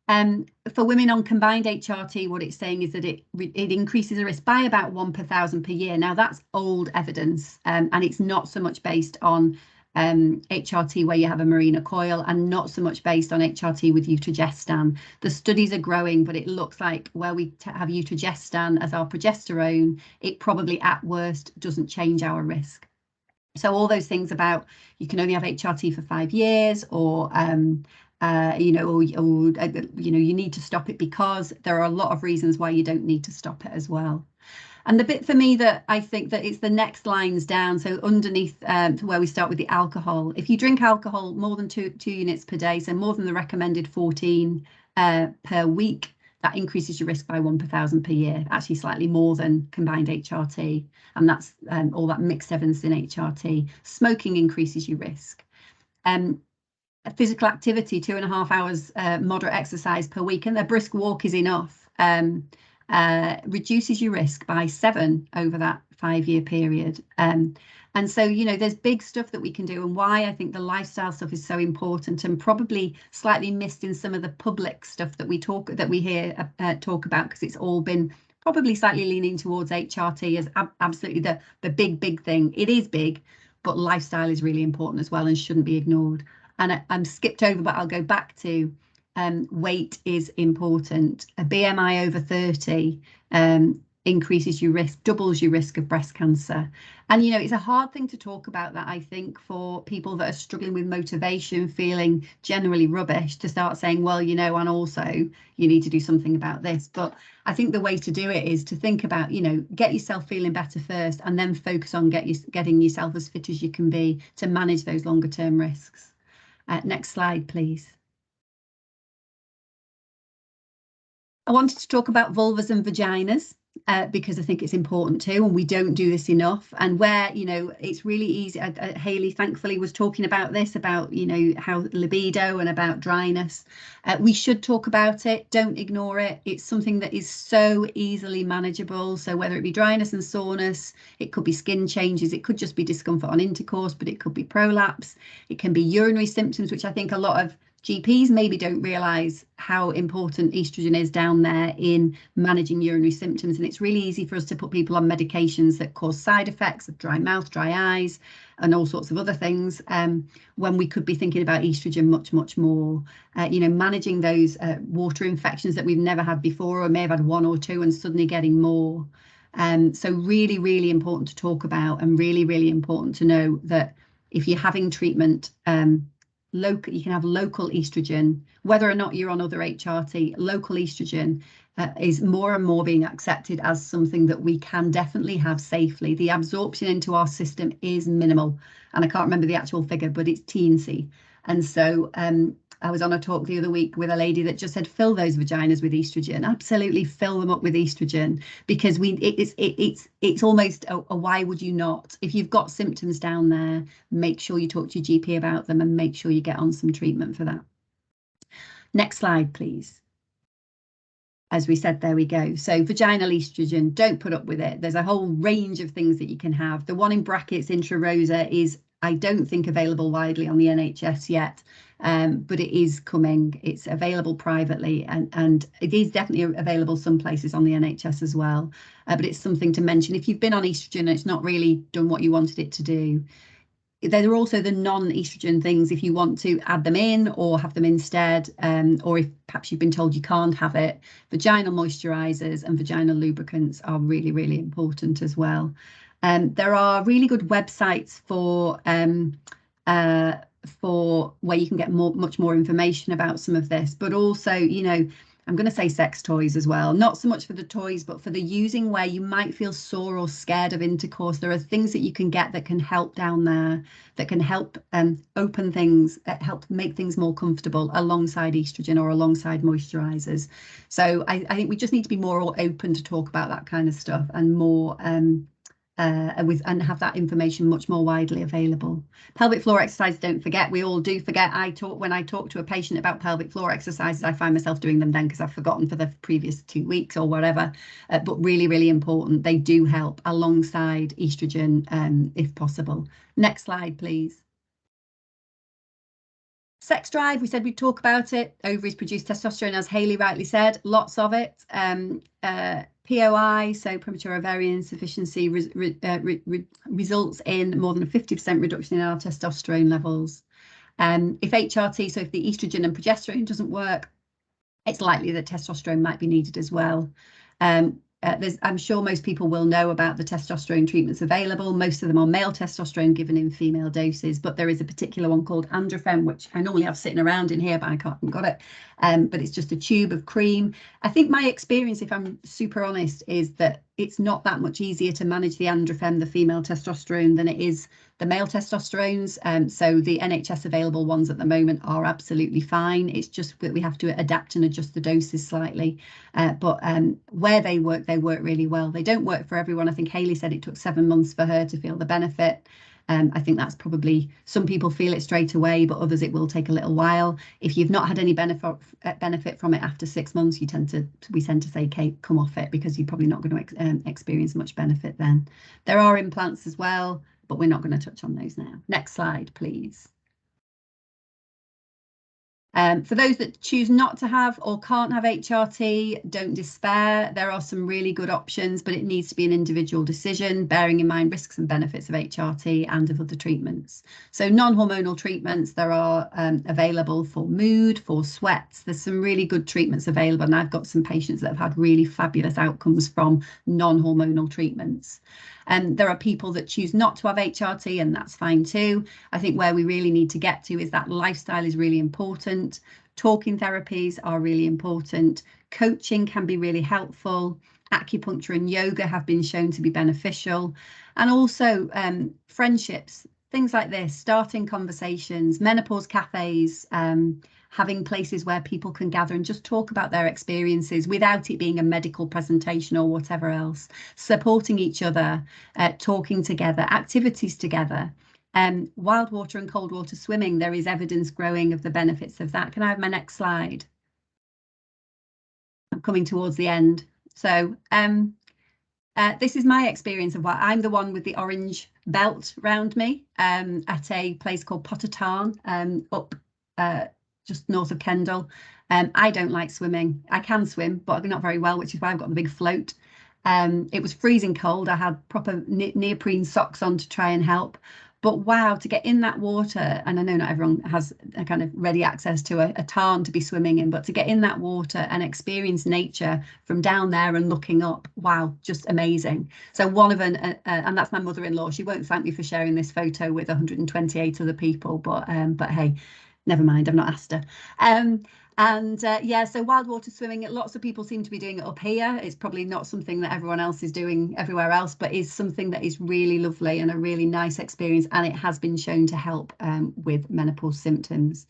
For women on combined HRT, what it's saying is that it increases the risk by about 1 per thousand per year. Now that's old evidence, and it's not so much based on HRT where you have a Mirena coil, and not so much based on HRT with Utrogestan. The studies are growing, but it looks like where we have Utrogestan as our progesterone, it probably at worst doesn't change our risk. So all those things about you can only have HRT for 5 years, or you need to stop it because there are a lot of reasons why you don't need to stop it as well. And the bit for me that I think that it's the next lines down, so underneath where we start with the alcohol, if you drink alcohol more than two units per day, so more than the recommended 14 per week, that increases your risk by 1 per 1,000 per year, actually slightly more than combined HRT, and that's all that mixed evidence in HRT. Smoking increases your risk. Physical activity, 2.5 hours moderate exercise per week, and a brisk walk is enough, reduces your risk by 7 over that 5-year period. And so, you know, there's big stuff that we can do, and why I think the lifestyle stuff is so important, and probably slightly missed in some of the public stuff that we hear talk about, because it's all been probably slightly leaning towards HRT as absolutely the big thing. It is big, but lifestyle is really important as well and shouldn't be ignored. And I'm skipped over, but I'll go back to weight is important. A BMI over 30 increases your risk, doubles your risk of breast cancer. And, you know, it's a hard thing to talk about that, I think, for people that are struggling with motivation, feeling generally rubbish, to start saying, well, you know, and also you need to do something about this. But I think the way to do it is to think about, you know, get yourself feeling better first, and then focus on getting yourself as fit as you can be to manage those longer term risks. Next slide, please. I wanted to talk about vulvas and vaginas because I think it's important too, and we don't do this enough. And where, you know, it's really easy. Hayley thankfully was talking about this, about, you know, how libido and about dryness. We should talk about it. Don't ignore it. It's something that is so easily manageable. So whether it be dryness and soreness, it could be skin changes, it could just be discomfort on intercourse, but it could be prolapse. It can be urinary symptoms, which I think a lot of GPs maybe don't realise how important estrogen is down there in managing urinary symptoms. And it's really easy for us to put people on medications that cause side effects of dry mouth, dry eyes, and all sorts of other things, when we could be thinking about estrogen much more. You know, managing those water infections that we've never had before, or may have had 1 or 2 and suddenly getting more. So really important to talk about, and really important to know that if you're having treatment, you can have local estrogen, whether or not you're on other HRT. Local estrogen is more and more being accepted as something that we can definitely have safely. The absorption into our system is minimal, and I can't remember the actual figure, but it's teensy. And so I was on a talk the other week with a lady that just said, fill those vaginas with estrogen, absolutely fill them up with estrogen, because it's almost a why would you not? If you've got symptoms down there, make sure you talk to your GP about them, and make sure you get on some treatment for that. Next slide, please. As we said, there we go. So vaginal estrogen, don't put up with it. There's a whole range of things that you can have. The one in brackets, intrarosa, is, I don't think, available widely on the NHS yet, but it is coming. It's available privately, and it is definitely available some places on the NHS as well. But it's something to mention. If you've been on estrogen and it's not really done what you wanted it to do, there are also the non-estrogen things if you want to add them in or have them instead, or if perhaps you've been told you can't have it. Vaginal moisturizers and vaginal lubricants are really important as well. There are really good websites for where you can get much more information about some of this, but also, you know, I'm going to say sex toys as well, not so much for the toys, but for the using where you might feel sore or scared of intercourse. There are things that you can get that can help down there, that can help open things, help make things more comfortable alongside estrogen or alongside moisturizers. So I think we just need to be more open to talk about that kind of stuff, and more and have that information much more widely available. Pelvic floor exercise, don't forget, we all do forget. When I talk to a patient about pelvic floor exercises, I find myself doing them then because I've forgotten for the previous 2 weeks or whatever, but really important. They do help alongside estrogen if possible. Next slide, please. Sex drive, we said we'd talk about it. Ovaries produce testosterone, as Hayley rightly said, lots of it. POI, so premature ovarian insufficiency, results in more than a 50% reduction in our testosterone levels. If HRT, so if the estrogen and progesterone doesn't work, it's likely that testosterone might be needed as well. I'm sure most people will know about the testosterone treatments available. Most of them are male testosterone given in female doses, but there is a particular one called Androfen, which I normally have sitting around in here, but I haven't got it. But it's just a tube of cream. I think my experience, if I'm super honest, is that it's not that much easier to manage the androgen, the female testosterone, than it is the male testosterones. So the NHS available ones at the moment are absolutely fine. It's just that we have to adapt and adjust the doses slightly. But where they work really well. They don't work for everyone. I think Hayley said it took 7 months for her to feel the benefit. I think that's probably, some people feel it straight away, but others it will take a little while. If you've not had any benefit from it after 6 months, we tend to say, Kate, come off it, because you're probably not going to experience much benefit then. There are implants as well, but we're not going to touch on those now. Next slide, please. For those that choose not to have or can't have HRT, don't despair. There are some really good options, but it needs to be an individual decision, bearing in mind risks and benefits of HRT and of other treatments. So non-hormonal treatments, there are available for mood, for sweats. There's some really good treatments available, and I've got some patients that have had really fabulous outcomes from non-hormonal treatments. And there are people that choose not to have HRT, and that's fine too. I think where we really need to get to is that lifestyle is really important. Talking therapies are really important. Coaching can be really helpful. Acupuncture and yoga have been shown to be beneficial. And also friendships, things like this, starting conversations, menopause cafes, having places where people can gather and just talk about their experiences without it being a medical presentation or whatever else, supporting each other, talking together, activities together. Wild water and cold water swimming, there is evidence growing of the benefits of that. Can I have my next slide? I'm coming towards the end. So this is my experience of what I'm the one with the orange belt round me at a place called Potter Tarn up just north of Kendal. I don't like swimming. I can swim, but not very well, which is why I've got the big float. It was freezing cold. I had proper neoprene socks on to try and help. But wow, to get in that water, and I know not everyone has a kind of ready access to a tarn to be swimming in, but to get in that water and experience nature from down there and looking up, wow, just amazing. So one of and that's my mother-in-law. She won't thank me for sharing this photo with 128 other people, but hey, never mind, I've not asked her. Yeah, so wild water swimming, lots of people seem to be doing it up here. It's probably not something that everyone else is doing everywhere else, but is something that is really lovely and a really nice experience, and it has been shown to help with menopause symptoms.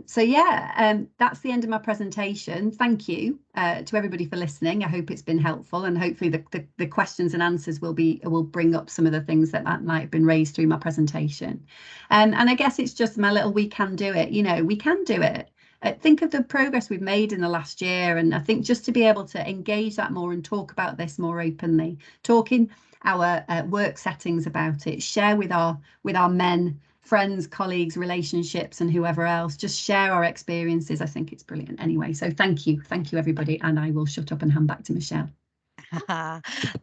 So yeah, that's the end of my presentation. Thank you to everybody for listening. I hope it's been helpful, and hopefully the questions and answers will bring up some of the things that might have been raised through my presentation. And I guess it's just my little we can do it. You know, we can do it. Think of the progress we've made in the last year, and I think just to be able to engage that more and talk about this more openly, talk in our work settings about it, share with our men, friends, colleagues, relationships, and whoever else, just share our experiences. I think it's brilliant anyway. So thank you everybody, and I will shut up and hand back to Michelle.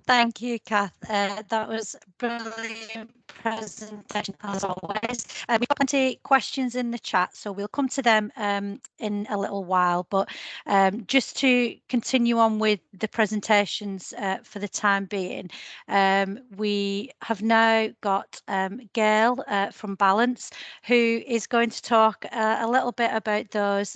Thank you, Kath. That was brilliant presentation as always. We've got plenty of questions in the chat, so we'll come to them in a little while. But just to continue on with the presentations for the time being, we have now got Gail from Balance, who is going to talk a little bit about those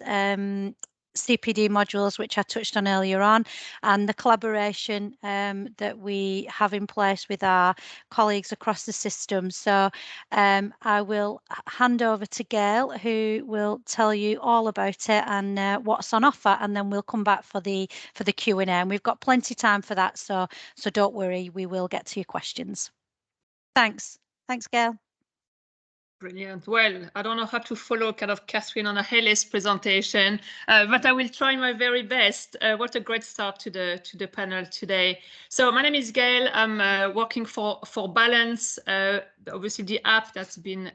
CPD modules, which I touched on earlier on, and the collaboration that we have in place with our colleagues across the system. So I will hand over to Gail, who will tell you all about it and what's on offer, and then we'll come back for the Q&A. And we've got plenty of time for that, so don't worry, we will get to your questions. Thanks, Gail. Brilliant. Well, I don't know how to follow kind of Catherine on a Hayley's presentation, but I will try my very best. What a great start to the panel today. So my name is Gail. I'm working for Balance, obviously the app that's been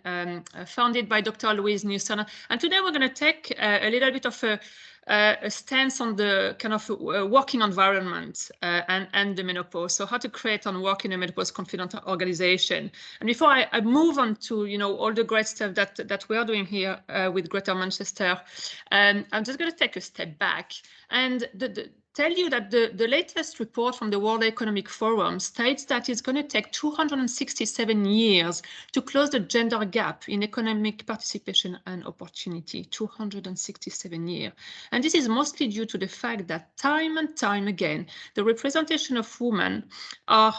founded by Dr. Louise Newson. And today we're going to take a little bit of a stance on the kind of working environment and the menopause. So how to create and work in a menopause confident organization. And before I move on to, you know, all the great stuff that we are doing here with Greater Manchester, I'm just going to take a step back. And tell you that the latest report from the World Economic Forum states that it's going to take 267 years to close the gender gap in economic participation and opportunity. 267 years. And this is mostly due to the fact that time and time again, the representation of women are,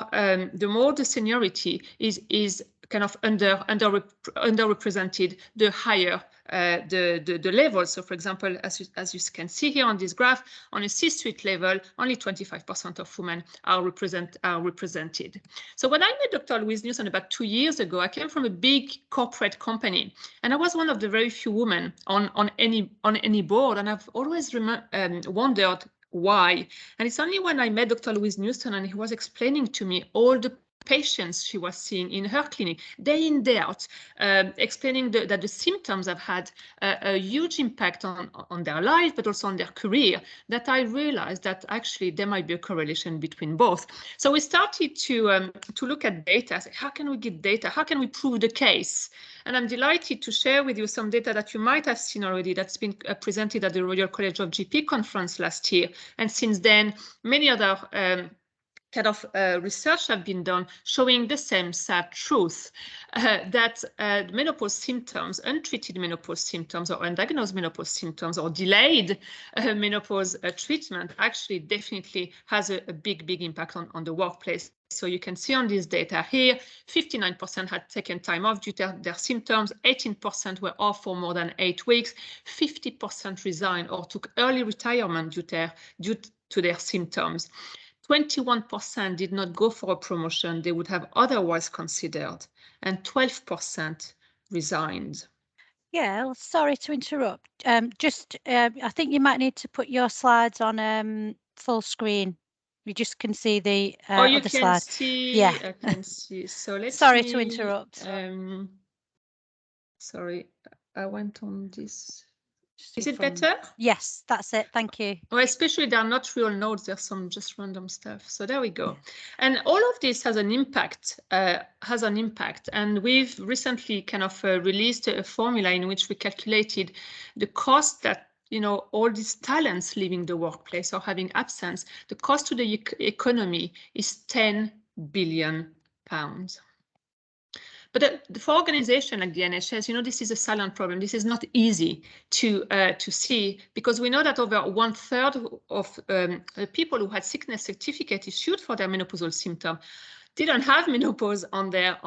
the more the seniority is kind of underrepresented, the higher the level. So for example, as you can see here on this graph, on a C-suite level, only 25% of women are represented. So when I met Dr. Louise Newson about 2 years ago, I came from a big corporate company, and I was one of the very few women on any board, and I've always wondered why. And it's only when I met Dr. Louise Newson and he was explaining to me all the patients she was seeing in her clinic, day in, day out, explaining that the symptoms have had a huge impact on their life, but also on their career, that I realized that actually there might be a correlation between both. So we started to look at data. Say, how can we get data? How can we prove the case? And I'm delighted to share with you some data that you might have seen already that's been presented at the Royal College of GP conference last year. And since then, many other kind of research have been done showing the same sad truth, that menopause symptoms, untreated menopause symptoms or undiagnosed menopause symptoms or delayed menopause treatment actually definitely has a big impact on the workplace. So you can see on this data here, 59% had taken time off due to their symptoms, 18% were off for more than 8 weeks, 50% resigned or took early retirement due to their symptoms. 21% did not go for a promotion they would have otherwise considered, and 12% resigned. Yeah, well, sorry to interrupt. I think you might need to put your slides on full screen. You just can see the you other can slide. see. Yeah. I can see. So let's Sorry to interrupt. Sorry, I went on this. Just Is in it front. better? Yes, that's it. Thank you. Well, especially they're not real nodes, there's some just random stuff. So there we go. And all of this has an impact, And we've recently kind of released a formula in which we calculated the cost that, you know, all these talents leaving the workplace or having absence, the cost to the economy is 10 billion pounds. But for organization like the NHS, you know, this is a silent problem. This is not easy to see, because we know that over 1/3 of people who had sickness certificate issued for their menopausal symptom didn't have menopause on their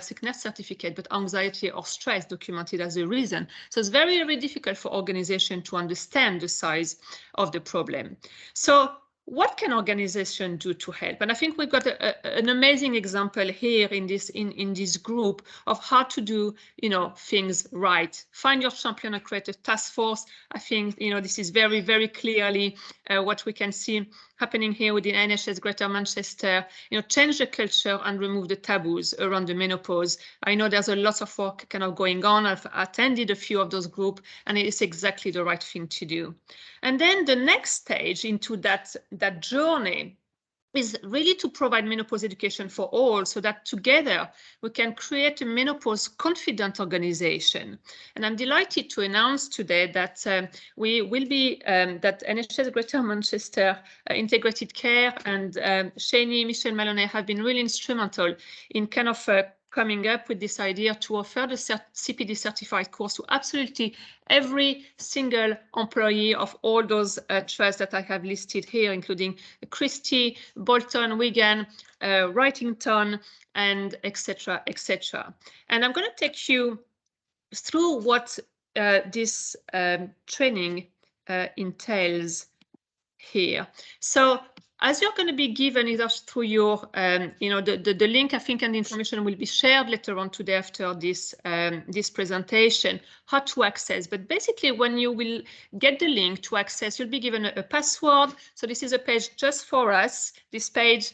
sickness certificate, but anxiety or stress documented as a reason. So it's very, very difficult for organization to understand the size of the problem. So what can organization do to help? And I think we've got an amazing example here in this group of how to do, you know, things right. Find your champion and create a task force. I think, you know, this is very, very clearly what we can see happening here within NHS Greater Manchester. You know, change the culture and remove the taboos around the menopause. I know there's a lot of work kind of going on. I've attended a few of those groups, and it is exactly the right thing to do. And then the next stage into that journey is really to provide menopause education for all, so that together we can create a menopause confident organization. And I'm delighted to announce today that we will be, that NHS Greater Manchester Integrated Care and Shani, Michelle Maloney have been really instrumental in kind of coming up with this idea to offer the CPD certified course to absolutely every single employee of all those trusts that I have listed here, including Christie, Bolton, Wigan, Wrightington, and etc., etc. And I'm going to take you through what this training entails here. So as you're going to be given either through your, you know, the link, I think, and the information will be shared later on today after this this presentation, how to access. But basically, when you will get the link to access, you'll be given a password. So this is a page just for us, this page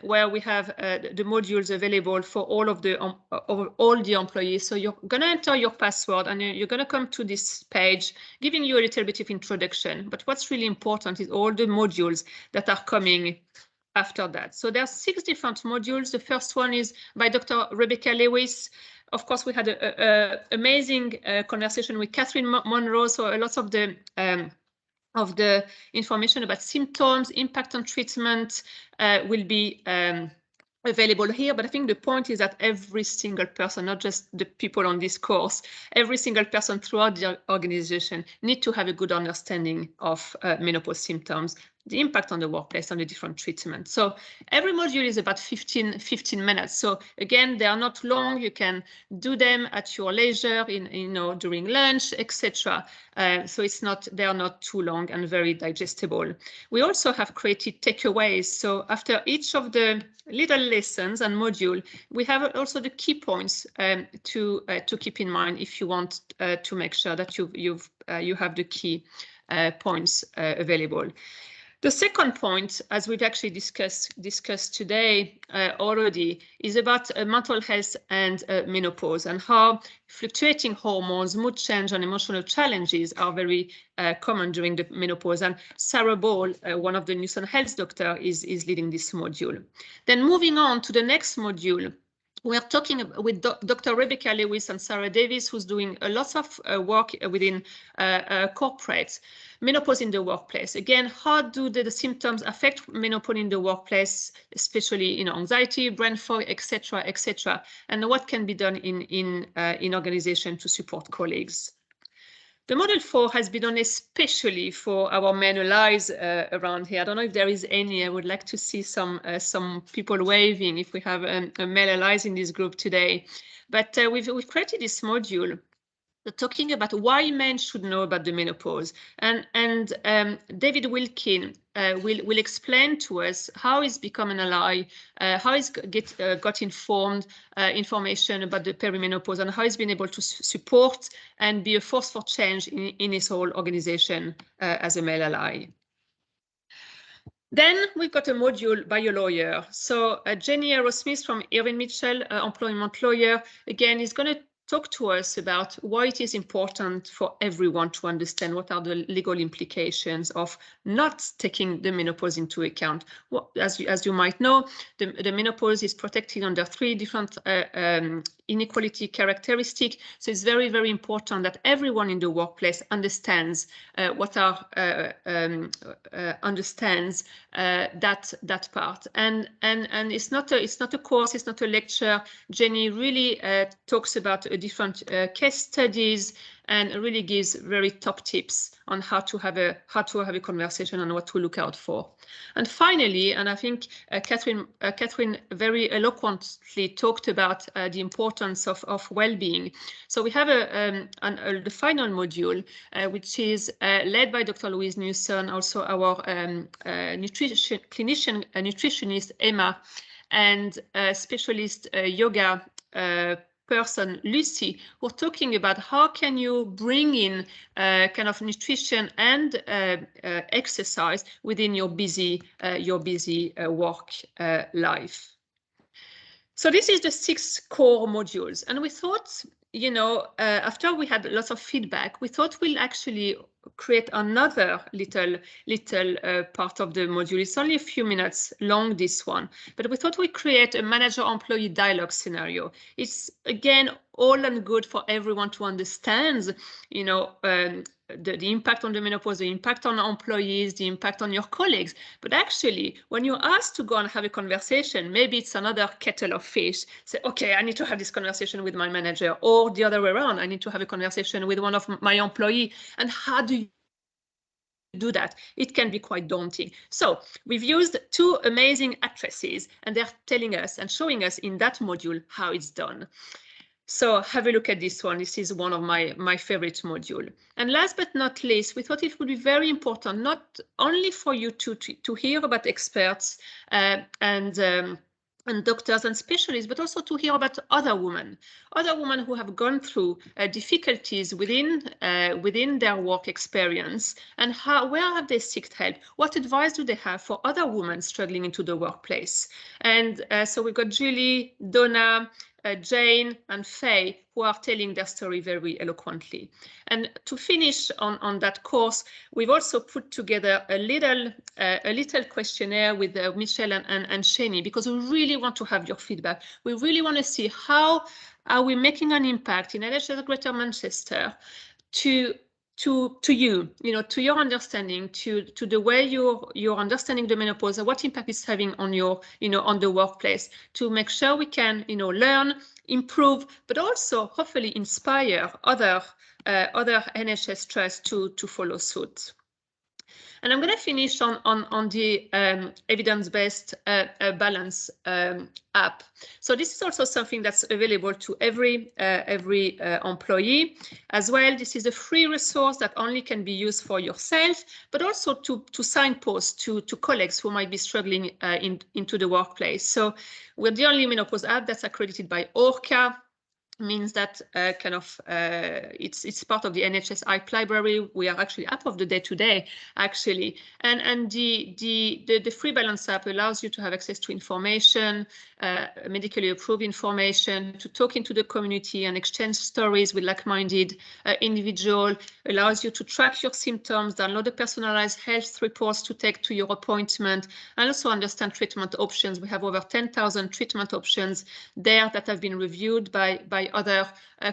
where we have the modules available for all of the employees. So you're going to enter your password, and you're going to come to this page, giving you a little bit of introduction. But what's really important is all the modules that are coming after that. So there are 6 different modules. The first one is by Dr. Rebecca Lewis. Of course, we had an amazing conversation with Catherine Monroe. So a lot of the of the information about symptoms, impact on treatment will be available here, but I think the point is that every single person, not just the people on this course, every single person throughout the organization need to have a good understanding of menopause symptoms, the impact on the workplace, and the different treatments. So every module is about 15 minutes. So again, they are not long. You can do them at your leisure, during lunch, etc. So they are not too long and very digestible. We also have created takeaways. So after each of the little lessons and module, we have also the key points to keep in mind if you want to make sure that you have the key points available. The second point, as we've actually discussed today already, is about mental health and menopause, and how fluctuating hormones, mood change, and emotional challenges are very common during the menopause. And Sarah Ball, one of the Newson Health doctor, is leading this module. Then moving on to the next module, we are talking with Dr. Rebecca Lewis and Sarah Davis, who's doing a lot of work within corporates. Menopause in the workplace. Again, how do the symptoms affect menopause in the workplace, especially anxiety, brain fog, etc., etc., and what can be done in organization to support colleagues. The Model 4 has been done especially for our male allies around here. I don't know if there is any. I would like to see some people waving if we have a male allies in this group today. But we've created this module talking about why men should know about the menopause, and David Wilkin will explain to us how he's become an ally, how he's got informed information about the perimenopause, and how he's been able to support and be a force for change in his whole organization as a male ally. Then we've got a module by a lawyer. So Jenny Aerosmith from Irving Mitchell, employment lawyer, again, is going to talk to us about why it is important for everyone to understand what are the legal implications of not taking the menopause into account. Well, as you might know, the menopause is protected under 3 different inequality characteristics. So it's very, very important that everyone in the workplace understands understands that part. And it's not a course, it's not a lecture. Jenny really talks about different case studies and really gives very top tips on how to have a conversation and what to look out for. And finally, and I think Catherine very eloquently talked about the importance of well-being. So we have the final module, which is led by Dr. Louise Newson, also our nutritionist Emma, and specialist yoga person Lucy, who are talking about how can you bring in kind of nutrition and exercise within your busy work life. So this is the 6 core modules, and we thought, after we had lots of feedback, we thought we'll actually create another little part of the module. It's only a few minutes long, this one, but we thought we'd create a manager-employee dialogue scenario. It's, again, all and good for everyone to understand, the impact on the menopause, the impact on employees, the impact on your colleagues. But actually, when you're asked to go and have a conversation, maybe it's another kettle of fish. Say, okay, I need to have this conversation with my manager, or the other way around, I need to have a conversation with one of my employees. And how do you do that? It can be quite daunting. So we've used 2 amazing actresses, and they're telling us and showing us in that module how it's done. So have a look at this one. This is one of my favorite module. And last but not least, we thought it would be very important, not only for you to hear about experts and doctors and specialists, but also to hear about other women who have gone through difficulties within their work experience, and where have they sought help? What advice do they have for other women struggling into the workplace? And so we've got Julie, Donna, Jane and Faye, who are telling their story very eloquently. And to finish on that course, we've also put together a little questionnaire with Michelle and Shani, because we really want to have your feedback. We really want to see how are we making an impact in NHS Greater Manchester to to you, to your understanding, to the way you're understanding the menopause, and what impact it's having on your, on the workplace, to make sure we can, learn, improve, but also hopefully inspire other NHS trusts to follow suit. And I'm going to finish on the evidence-based balance app. So this is also something that's available to every employee as well. This is a free resource that only can be used for yourself, but also to signpost to colleagues who might be struggling into the workplace. So we're the only menopause app that's accredited by ORCA, means that it's part of the NHS IPE library. We are actually app of the day today, actually. And the free balance app allows you to have access to information, medically approved information, to talk into the community and exchange stories with like-minded individual, allows you to track your symptoms, download a personalized health reports to take to your appointment, and also understand treatment options. We have over 10,000 treatment options there that have been reviewed by other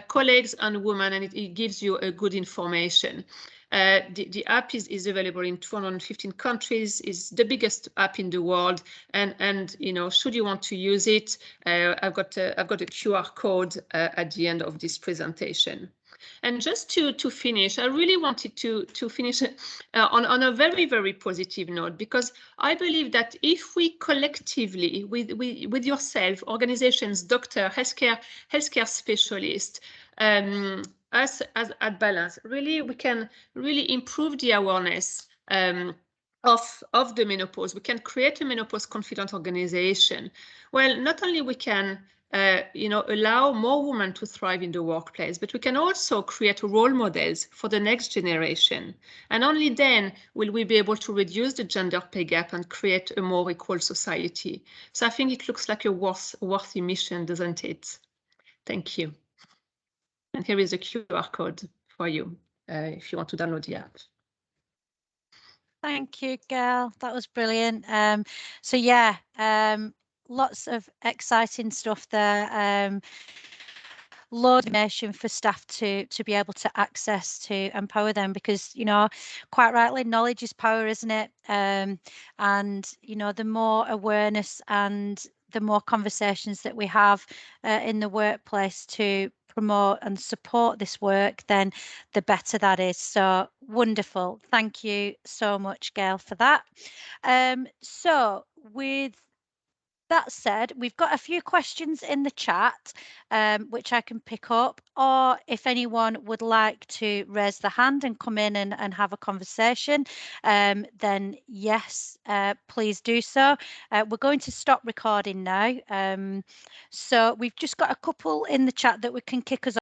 colleagues and women, and it gives you a good information. The app is available in 215 countries, is the biggest app in the world, and should you want to use it, I've got a QR code at the end of this presentation. And just to finish, I really wanted to finish on a very, very positive note, because I believe that if we collectively, with yourself, organizations, doctor, healthcare specialists, us as at Balance, really we can really improve the awareness of the menopause. We can create a menopause confident organization. Well, not only we can allow more women to thrive in the workplace, but we can also create role models for the next generation. And only then will we be able to reduce the gender pay gap and create a more equal society. So I think it looks like a worthy mission, doesn't it? Thank you. And here is a QR code for you if you want to download the app. Thank you, Gail. That was brilliant. So yeah, lots of exciting stuff there. Loads of information for staff to be able to access to empower them, because quite rightly, knowledge is power, isn't it? And the more awareness and the more conversations that we have in the workplace to promote and support this work, then the better that is. So wonderful. Thank you so much, Gail, for that. So with that said, we've got a few questions in the chat, which I can pick up, or if anyone would like to raise the hand and come in and have a conversation, then yes, please do so. We're going to stop recording now. So we've just got a couple in the chat that we can kick us